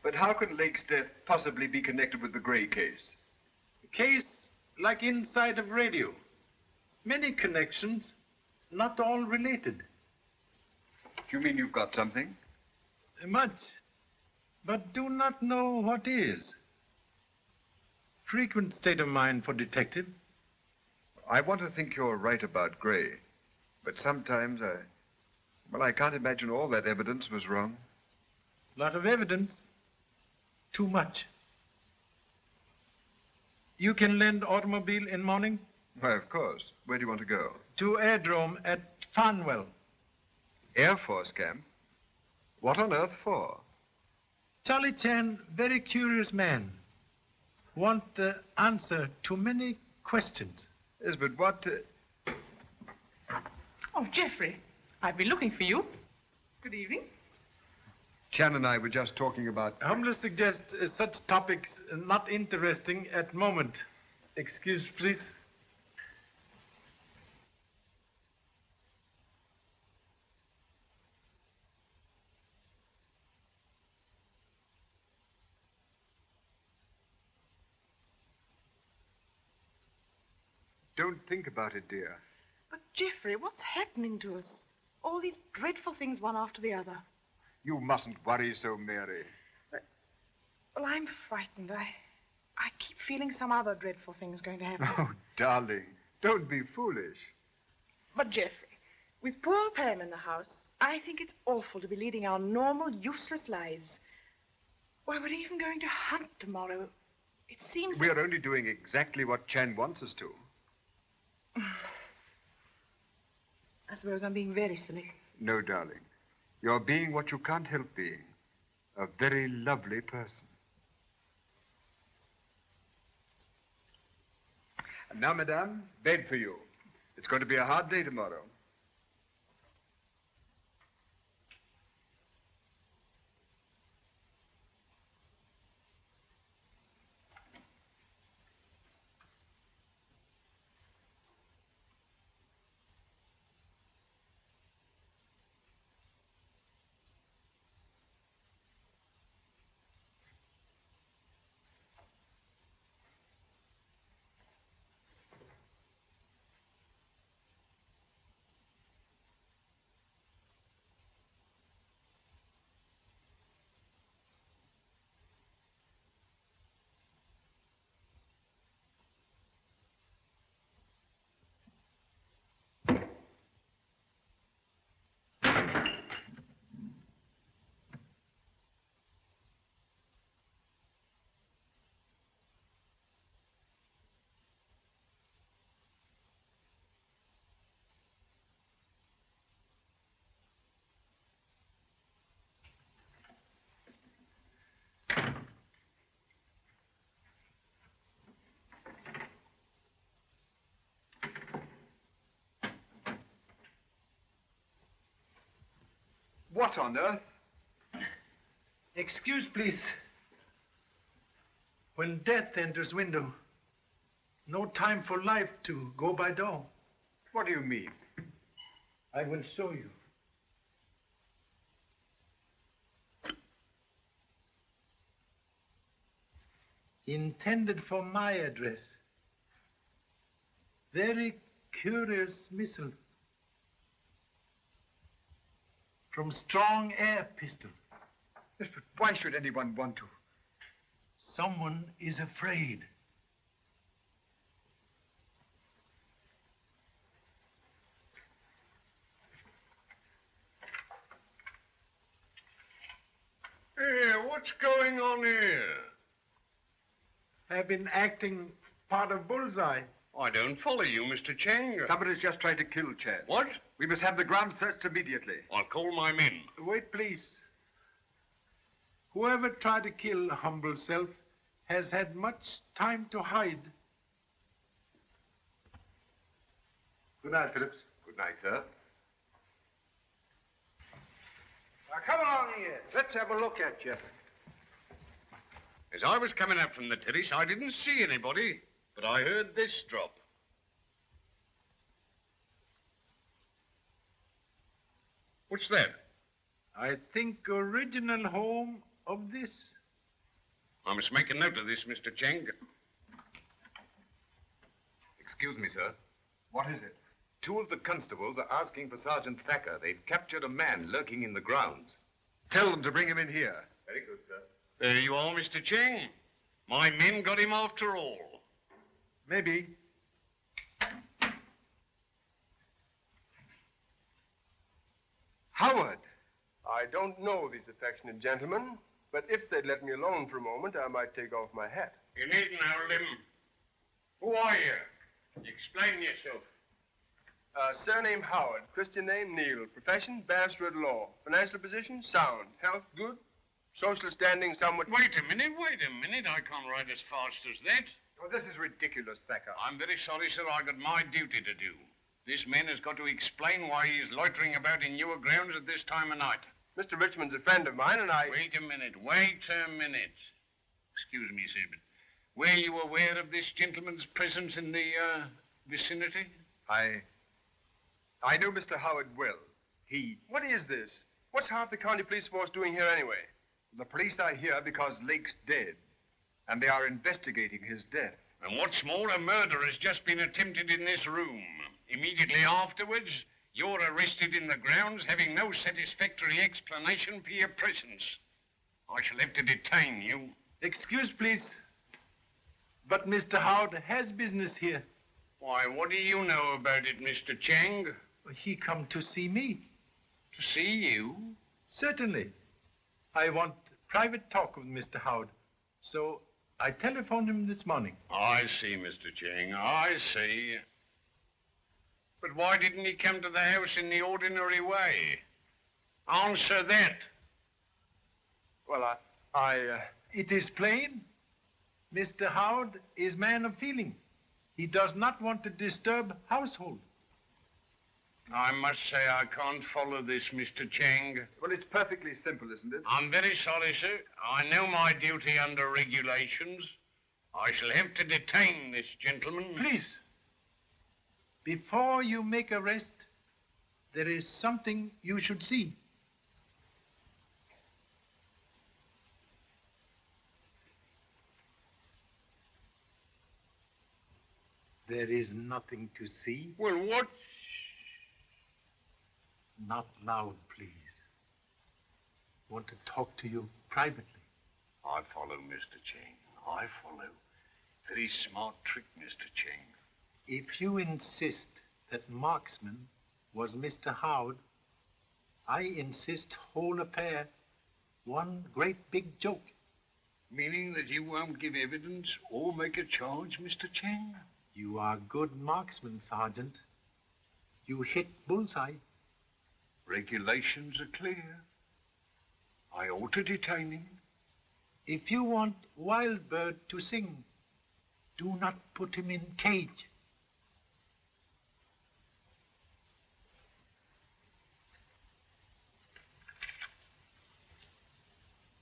But how can Lake's death possibly be connected with the Gray case? A case like inside of radio. Many connections, not all related. You mean you've got something? Much, but do not know what is. Frequent state of mind for detective. I want to think you're right about Gray, but sometimes I can't imagine all that evidence was wrong. Lot of evidence. Too much. You can lend automobile in morning? Why, of course. Where do you want to go? To airdrome at Farnwell. Air Force camp? What on earth for? Charlie Chan, very curious man. Want answer to many questions. Yes, but what... Oh, Geoffrey, I've been looking for you. Good evening. Chan and I were just talking about... Humbly suggest such topics not interesting at moment. Excuse, please. Don't think about it, dear. But, Geoffrey, what's happening to us? All these dreadful things one after the other. You mustn't worry so, Mary. Well, I'm frightened. I keep feeling some other dreadful thing's going to happen. Oh, darling, don't be foolish. But, Geoffrey, with poor Pam in the house, I think it's awful to be leading our normal, useless lives. Why, we're even going to hunt tomorrow. It seems We're only doing exactly what Chan wants us to. I suppose I'm being very silly. No, darling. You're being what you can't help being. A very lovely person. And now, madame, bed for you. It's going to be a hard day tomorrow. What on earth? Excuse, please. When death enters window, no time for life to go by door. What do you mean? I will show you. Intended for my address. Very curious missile. From strong air pistol. Yes, but why should anyone want to? Someone is afraid. Hey, what's going on here? I've been acting part of Bullseye. I don't follow you, Mr. Chang. Somebody's just tried to kill Chan. What? We must have the ground searched immediately. I'll call my men. Wait, please. Whoever tried to kill humble self has had much time to hide. Good night, Phillips. Good night, sir. Now, come along here. Let's have a look at you. As I was coming up from the terrace, I didn't see anybody, but I heard this drop. What's that? I think original home of this. I must make a note of this, Mr. Cheng. Excuse me, sir. What is it? 2 of the constables are asking for Sergeant Thacker. They've captured a man lurking in the grounds. Tell them to bring him in here. Very good, sir. There you are, Mr. Cheng. My men got him after all. Maybe. Howard! I don't know these affectionate gentlemen, but if they'd let me alone for a moment, I might take off my hat. You needn't hold him. Who are you? Explain yourself. Surname Howard, Christian name Neil, profession barrister at law, financial position sound, health good, social standing somewhat... Wait a minute. I can't ride as fast as that. Oh, this is ridiculous, Thacker. I'm very sorry, sir. I got my duty to do. This man has got to explain why he is loitering about in your grounds at this time of night. Mr. Richmond's a friend of mine, and I... Wait a minute. Excuse me, sir, but were you aware of this gentleman's presence in the, vicinity? I know Mr. Howard well. What is this? What's half the county police force doing here anyway? The police are here because Lake's dead, and they are investigating his death. And what's more, a murder has just been attempted in this room. Immediately afterwards, you're arrested in the grounds, having no satisfactory explanation for your presence. I shall have to detain you. Excuse, please. But Mr. Howard has business here. Why, what do you know about it, Mr. Cheng? He come to see me. To see you? Certainly. I want private talk with Mr. Howard. So I telephoned him this morning. I see, Mr. Cheng, I see. But why didn't he come to the house in the ordinary way? Answer that. Well, It is plain. Mr. Howard is man of feeling. He does not want to disturb household. I must say I can't follow this, Mr. Cheng. Well, it's perfectly simple, isn't it? I'm very sorry, sir. I know my duty under regulations. I shall have to detain this gentleman. Please, before you make arrest, there is something you should see. There is nothing to see. Well, what? Not loud, please. I want to talk to you privately. I follow, Mr. Cheng. I follow. Very smart trick, Mr. Cheng. If you insist that marksman was Mr. Howard, I insist whole affair one great big joke. Meaning that you won't give evidence or make a charge, Mr. Cheng? You are good marksman, Sergeant. You hit bullseye. Regulations are clear. I ought to detain him. If you want Wild Bird to sing, do not put him in cage.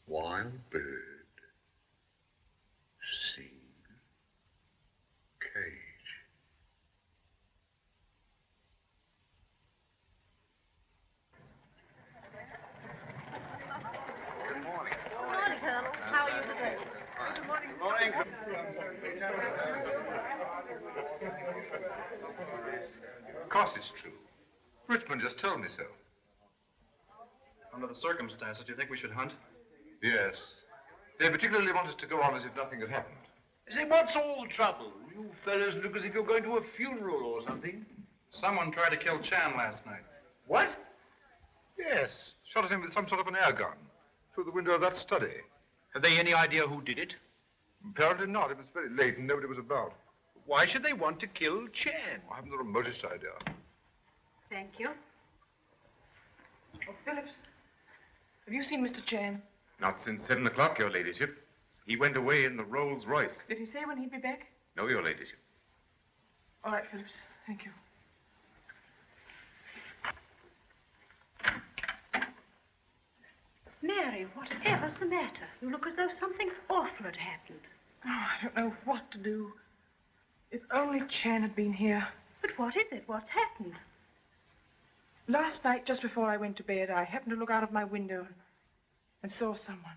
Wild bird, sing, cage. Good morning. Good morning, Colonel. How are you today? Good morning. Good morning. Of course it's true. Richmond just told me so. Under the circumstances, do you think we should hunt? Yes. They particularly wanted to go on as if nothing had happened. Say, what's all the trouble? You fellows look as if you're going to a funeral or something. Someone tried to kill Chan last night. What? Yes. Shot at him with some sort of an air gun through the window of that study. Have they any idea who did it? Apparently not. It was very late and nobody was about. Why should they want to kill Chan? I haven't the remotest idea. Thank you. Oh, Phillips, have you seen Mr. Chan? Not since 7 o'clock, Your Ladyship. He went away in the Rolls Royce. Did he say when he'd be back? No, Your Ladyship. All right, Phillips. Thank you. Mary. Mary, whatever's the matter? You look as though something awful had happened. Oh, I don't know what to do. If only Chan had been here. But what is it? What's happened? Last night, just before I went to bed, I happened to look out of my window and saw someone.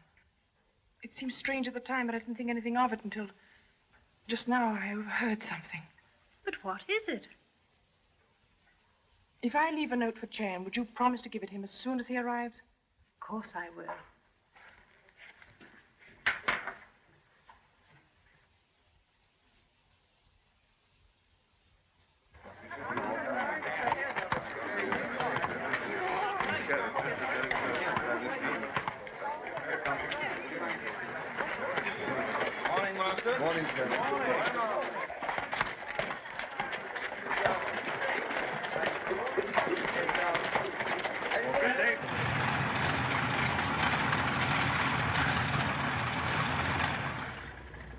It seemed strange at the time, but I didn't think anything of it until just now I overheard something. But what is it? If I leave a note for Chan, would you promise to give it him as soon as he arrives? Of course I will. Morning, Master. Morning, sir.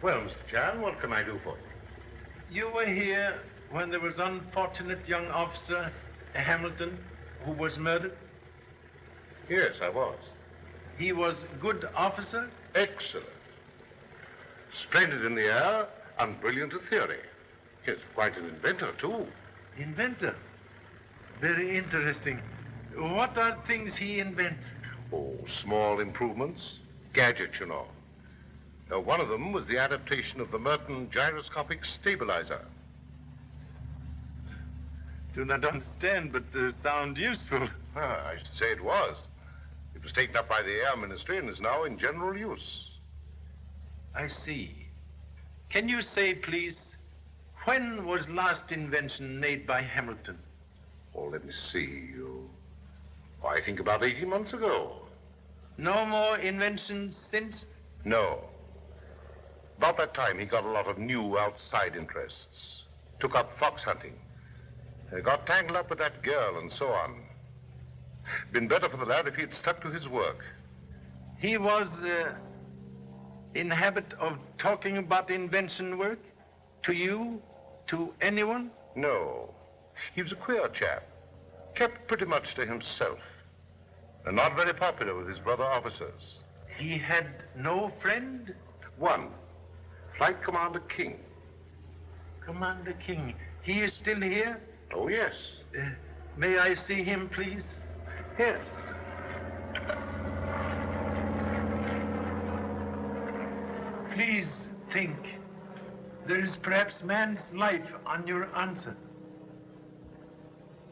Well, Mr. Chan, what can I do for you? You were here when there was unfortunate young officer Hamilton who was murdered? Yes, I was. He was good officer? Excellent. Splendid in the air and brilliant at theory. He's quite an inventor, too. Inventor? Very interesting. What are things he invents? Oh, small improvements. Gadgets, you know. One of them was the adaptation of the Merton gyroscopic stabilizer. Do not understand, but sound useful. I should say it was. It was taken up by the Air Ministry and is now in general use. I see. Can you say, please, when was last invention made by Hamilton? Oh, let me see. I think about 18 months ago. No more inventions since? No. About that time, he got a lot of new outside interests. Took up fox hunting. Got tangled up with that girl and so on. Been better for the lad if he'd stuck to his work. He was in habit of talking about invention work? To you? To anyone? No. He was a queer chap. Kept pretty much to himself. And not very popular with his brother officers. He had no friend? One. Flight Commander King. Commander King. He is still here? Oh, yes. May I see him, please? Yes. Please think. There is perhaps man's life on your answer.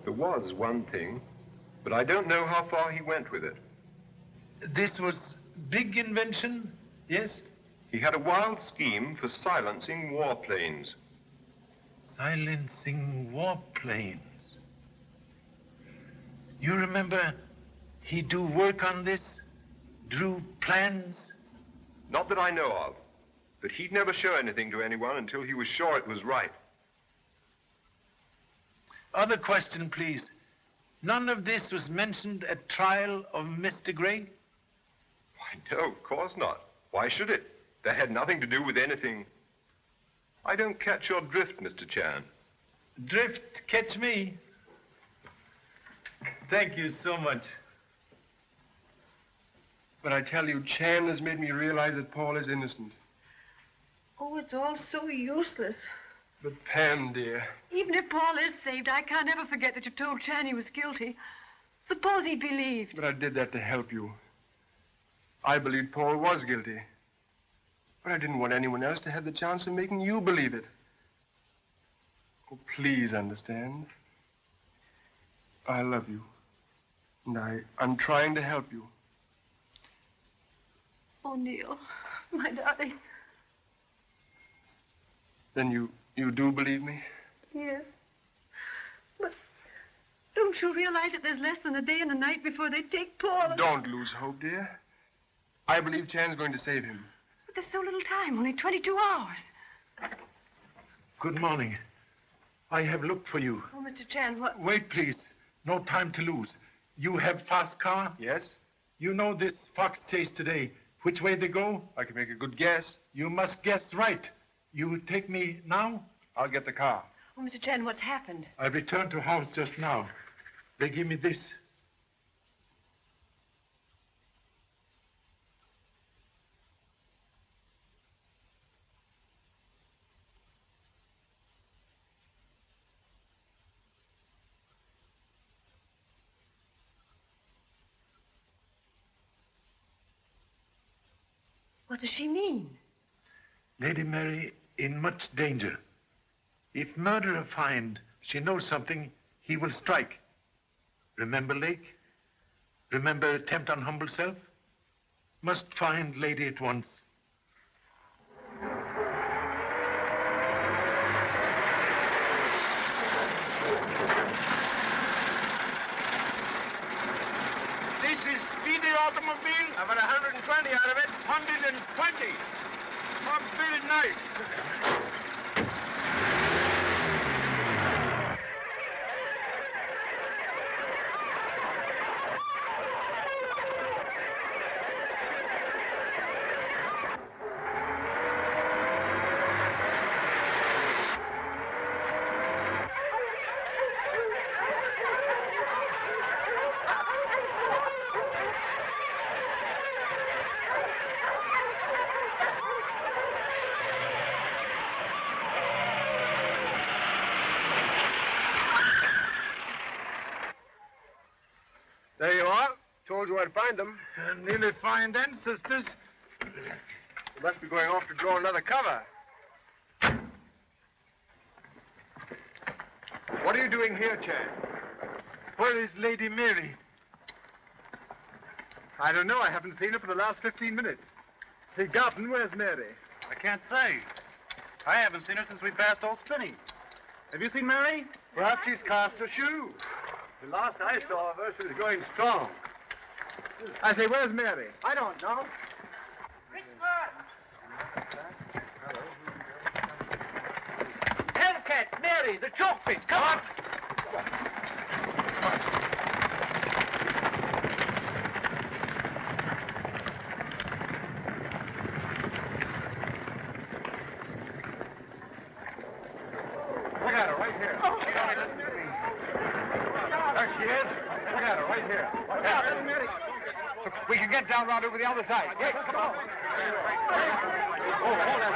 There was one thing, but I don't know how far he went with it. This was big invention, yes? He had a wild scheme for silencing warplanes. Silencing warplanes. You remember he do work on this? Drew plans? Not that I know of, but he'd never show anything to anyone until he was sure it was right. Other question, please. None of this was mentioned at trial of Mr. Gray? Why, no, of course not. Why should it? That had nothing to do with anything. I don't catch your drift, Mr. Chan. Drift catch me? Thank you so much. But I tell you, Chan has made me realize that Paul is innocent. Oh, it's all so useless. But Pam, dear. Even if Paul is saved, I can't ever forget that you told Chan he was guilty. Suppose he believed. But I did that to help you. I believed Paul was guilty. But I didn't want anyone else to have the chance of making you believe it. Oh, please understand. I love you. And I'm trying to help you. Oh, Neil, my darling. Then you do believe me? Yes. But don't you realize that there's less than a day and a night before they take Paul? Don't lose hope, dear. I believe Chan's going to save him. But there's so little time, only 22 hours. Good morning. I have looked for you. Oh, Mr. Chan, what? Wait, please. No time to lose. You have fast car? Yes. You know this fox chase today. Which way they go? I can make a good guess. You must guess right. You take me now? I'll get the car. Oh, Mr. Chan, what's happened? I returned to house just now. They give me this. What does she mean? Lady Mary in much danger. If murderer find she knows something, he will strike. Remember Lake? Remember attempt on humble self? Must find lady at once. This is speedy automobile. I've got 120 out of it. 120. Oh, very nice. There you are. Told you I'd find them. Nearly find ancestors. You must be going off to draw another cover. What are you doing here, Chad? Where is Lady Mary? I don't know. I haven't seen her for the last 15 minutes. Say, Garton, where's Mary? I can't say. I haven't seen her since we passed Old Spinney. Have you seen Mary? Perhaps she's cast a shoe. The last I saw of her, she was going strong. I say, where's Mary? I don't know. Hellcat, Mary, the chalk pit. Come on. Look at her right here. She only listens to me. There she is. Look at her right here. Look, we can get down right over the other side. Quick, come on. Hold on.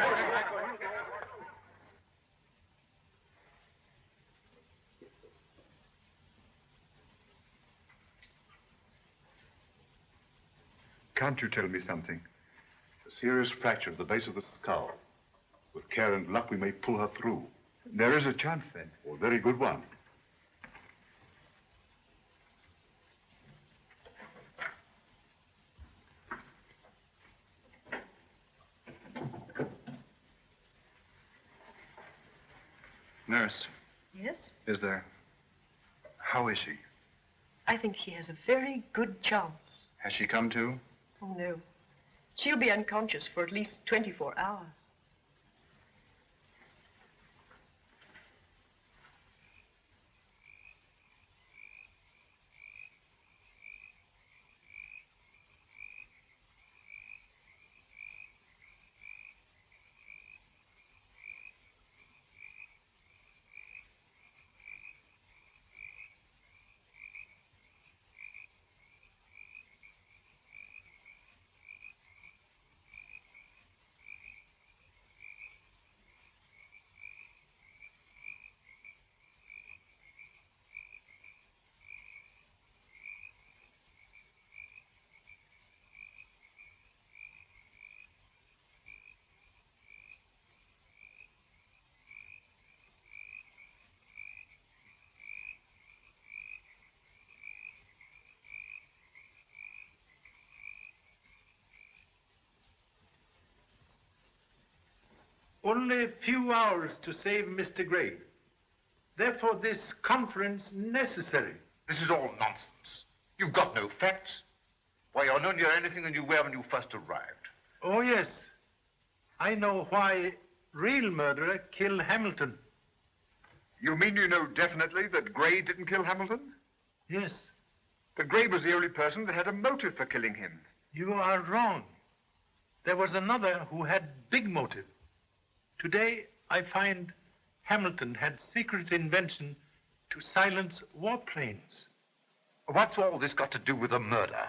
Can't you tell me something? A serious fracture at the base of the skull. With care and luck, we may pull her through. There is a chance, then. Oh, a very good one. Nurse, Yes? is there? How is she? I think she has a very good chance. Has she come to? Oh, no. She'll be unconscious for at least 24 hours. Only a few hours to save Mr. Gray. Therefore, this conference necessary. This is all nonsense. You've got no facts. Why, you're no near anything than you were when you first arrived. Oh, yes. I know why real murderer killed Hamilton. You mean you know definitely that Gray didn't kill Hamilton? Yes. But Gray was the only person that had a motive for killing him. You are wrong. There was another who had big motive. Today, I find Hamilton had secret invention to silence warplanes. What's all this got to do with a murder?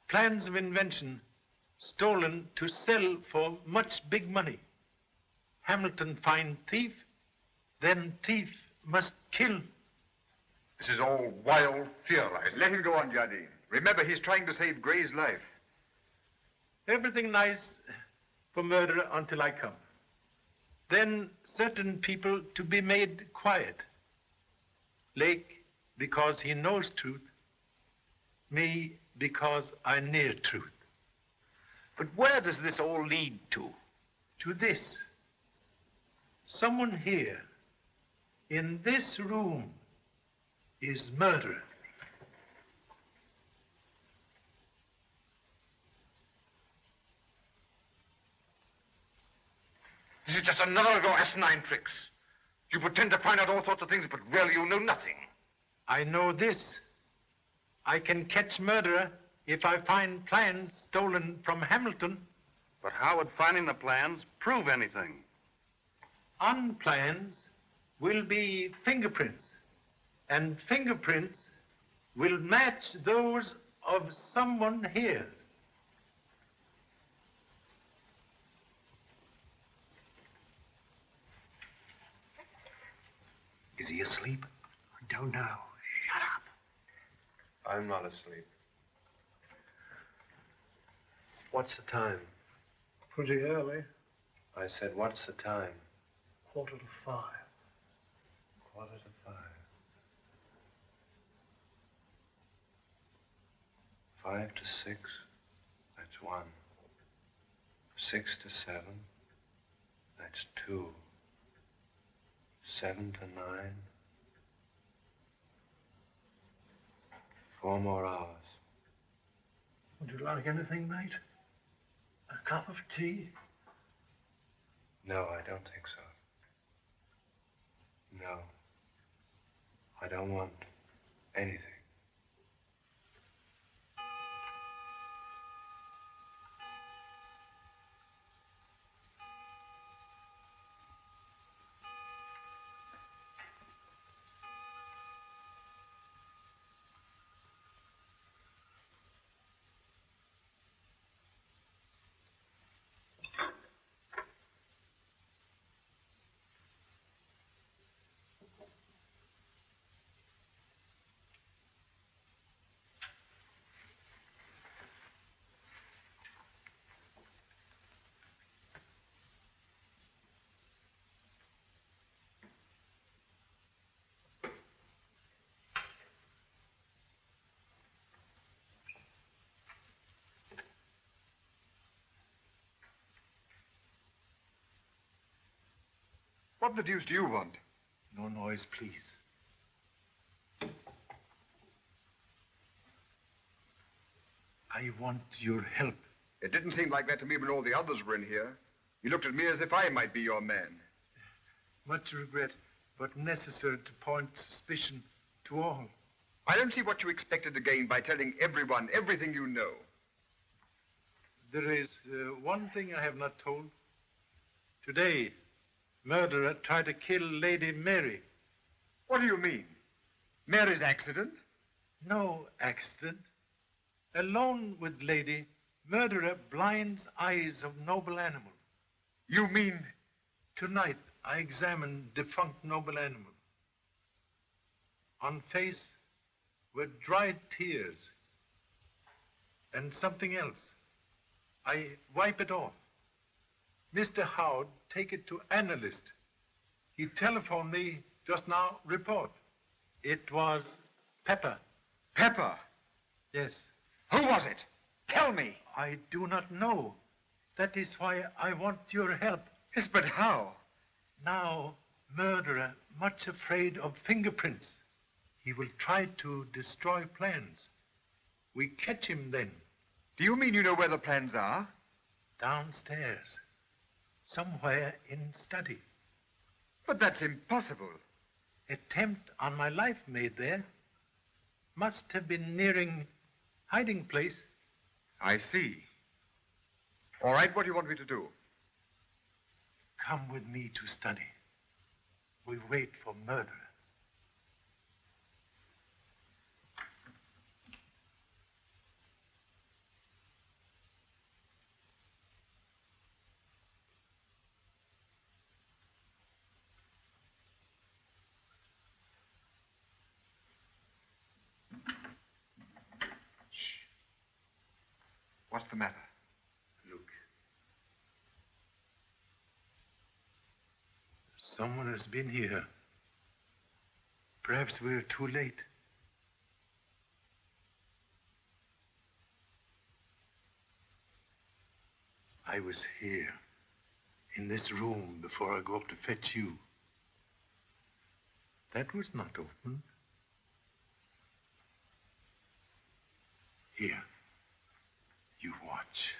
Plans of invention stolen to sell for much big money. Hamilton find thief, then thief must kill. This is all wild theorizing. Let him go on, Jardine. Remember, he's trying to save Gray's life. Everything nice for murder until I come. Then certain people to be made quiet. Lake, because he knows truth. Me, because I near truth. But where does this all lead to? To this. Someone here, in this room, is murderer. This is just another of your asinine tricks. You pretend to find out all sorts of things, but really you know nothing. I know this. I can catch murderer if I find plans stolen from Hamilton. But how would finding the plans prove anything? On plans will be fingerprints. And fingerprints will match those of someone here. Is he asleep? I don't know. Shut up. I'm not asleep. What's the time? Pretty early. I said, what's the time? 4:45. 4:45. 5 to 6, that's 1. 6 to 7, that's 2. 7 to 9. 4 more hours. Would you like anything, mate? A cup of tea? No, I don't think so. No. I don't want anything. What the deuce do you want? No noise, please. I want your help. It didn't seem like that to me when all the others were in here. You looked at me as if I might be your man. Much regret, but necessary to point suspicion to all. I don't see what you expected to gain by telling everyone everything you know. There is one thing I have not told. Today, murderer tried to kill Lady Mary. What do you mean? Mary's accident? No accident. Alone with lady, murderer blinds eyes of noble animal. You mean? Tonight, I examined defunct noble animal. On face were dried tears and something else. I wipe it off. Mr. Howard take it to analyst. He telephoned me just now, report. It was pepper. Pepper? Yes. Who was it? Tell me. I do not know. That is why I want your help. Yes, but how? Now, murderer, much afraid of fingerprints. He will try to destroy plans. We catch him then. Do you mean you know where the plans are? Downstairs. Somewhere in study. But that's impossible. Attempt on my life made there. Must have been nearing hiding place. I see. All right, what do you want me to do? Come with me to study. We wait for murder. What's the matter? Someone has been here. Perhaps we're too late. I was here, in this room, before I go up to fetch you. That was not open. Here, you watch.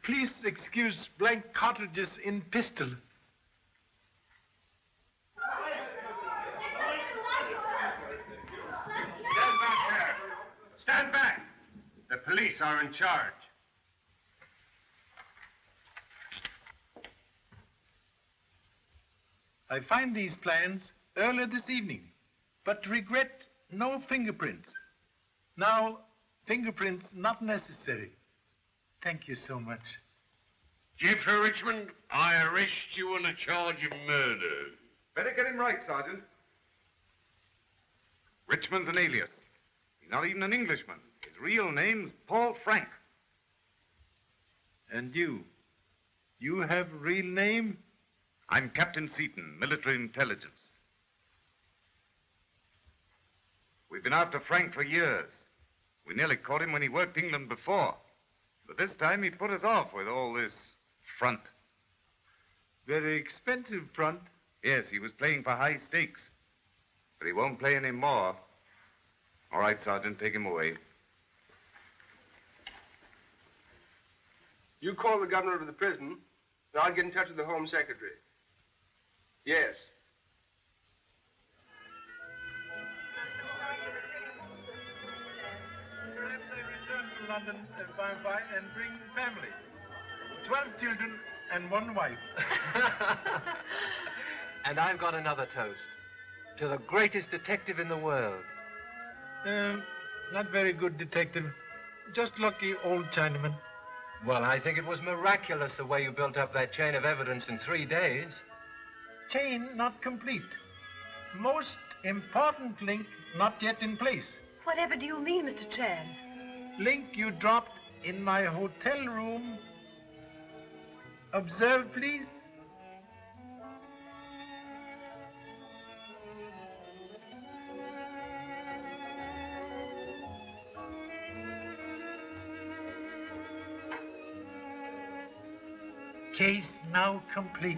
Please excuse blank cartridges in pistol. Stand back there. Stand back. The police are in charge. I find these plans earlier this evening, but regret no fingerprints. Now, fingerprints not necessary. Thank you so much. Geoffrey Richmond, I arrest you on a charge of murder. Better get him right, Sergeant. Richmond's an alias. He's not even an Englishman. His real name's Paul Frank. And you? You have real name? I'm Captain Seaton, military intelligence. We've been after Frank for years. We nearly caught him when he worked England before. But this time he put us off with all this front. Very expensive front. Yes, he was playing for high stakes. But he won't play anymore. All right, Sergeant, take him away. You call the governor of the prison, and I'll get in touch with the Home Secretary. Yes. Perhaps I return to London by and by and bring family. 12 children and 1 wife. And I've got another toast. To the greatest detective in the world. Not very good detective. Just lucky old Chinaman. Well, I think it was miraculous the way you built up that chain of evidence in 3 days. Chain not complete. Most important link not yet in place. Whatever do you mean, Mr. Chan? Link you dropped in my hotel room. Observe, please. Case now complete.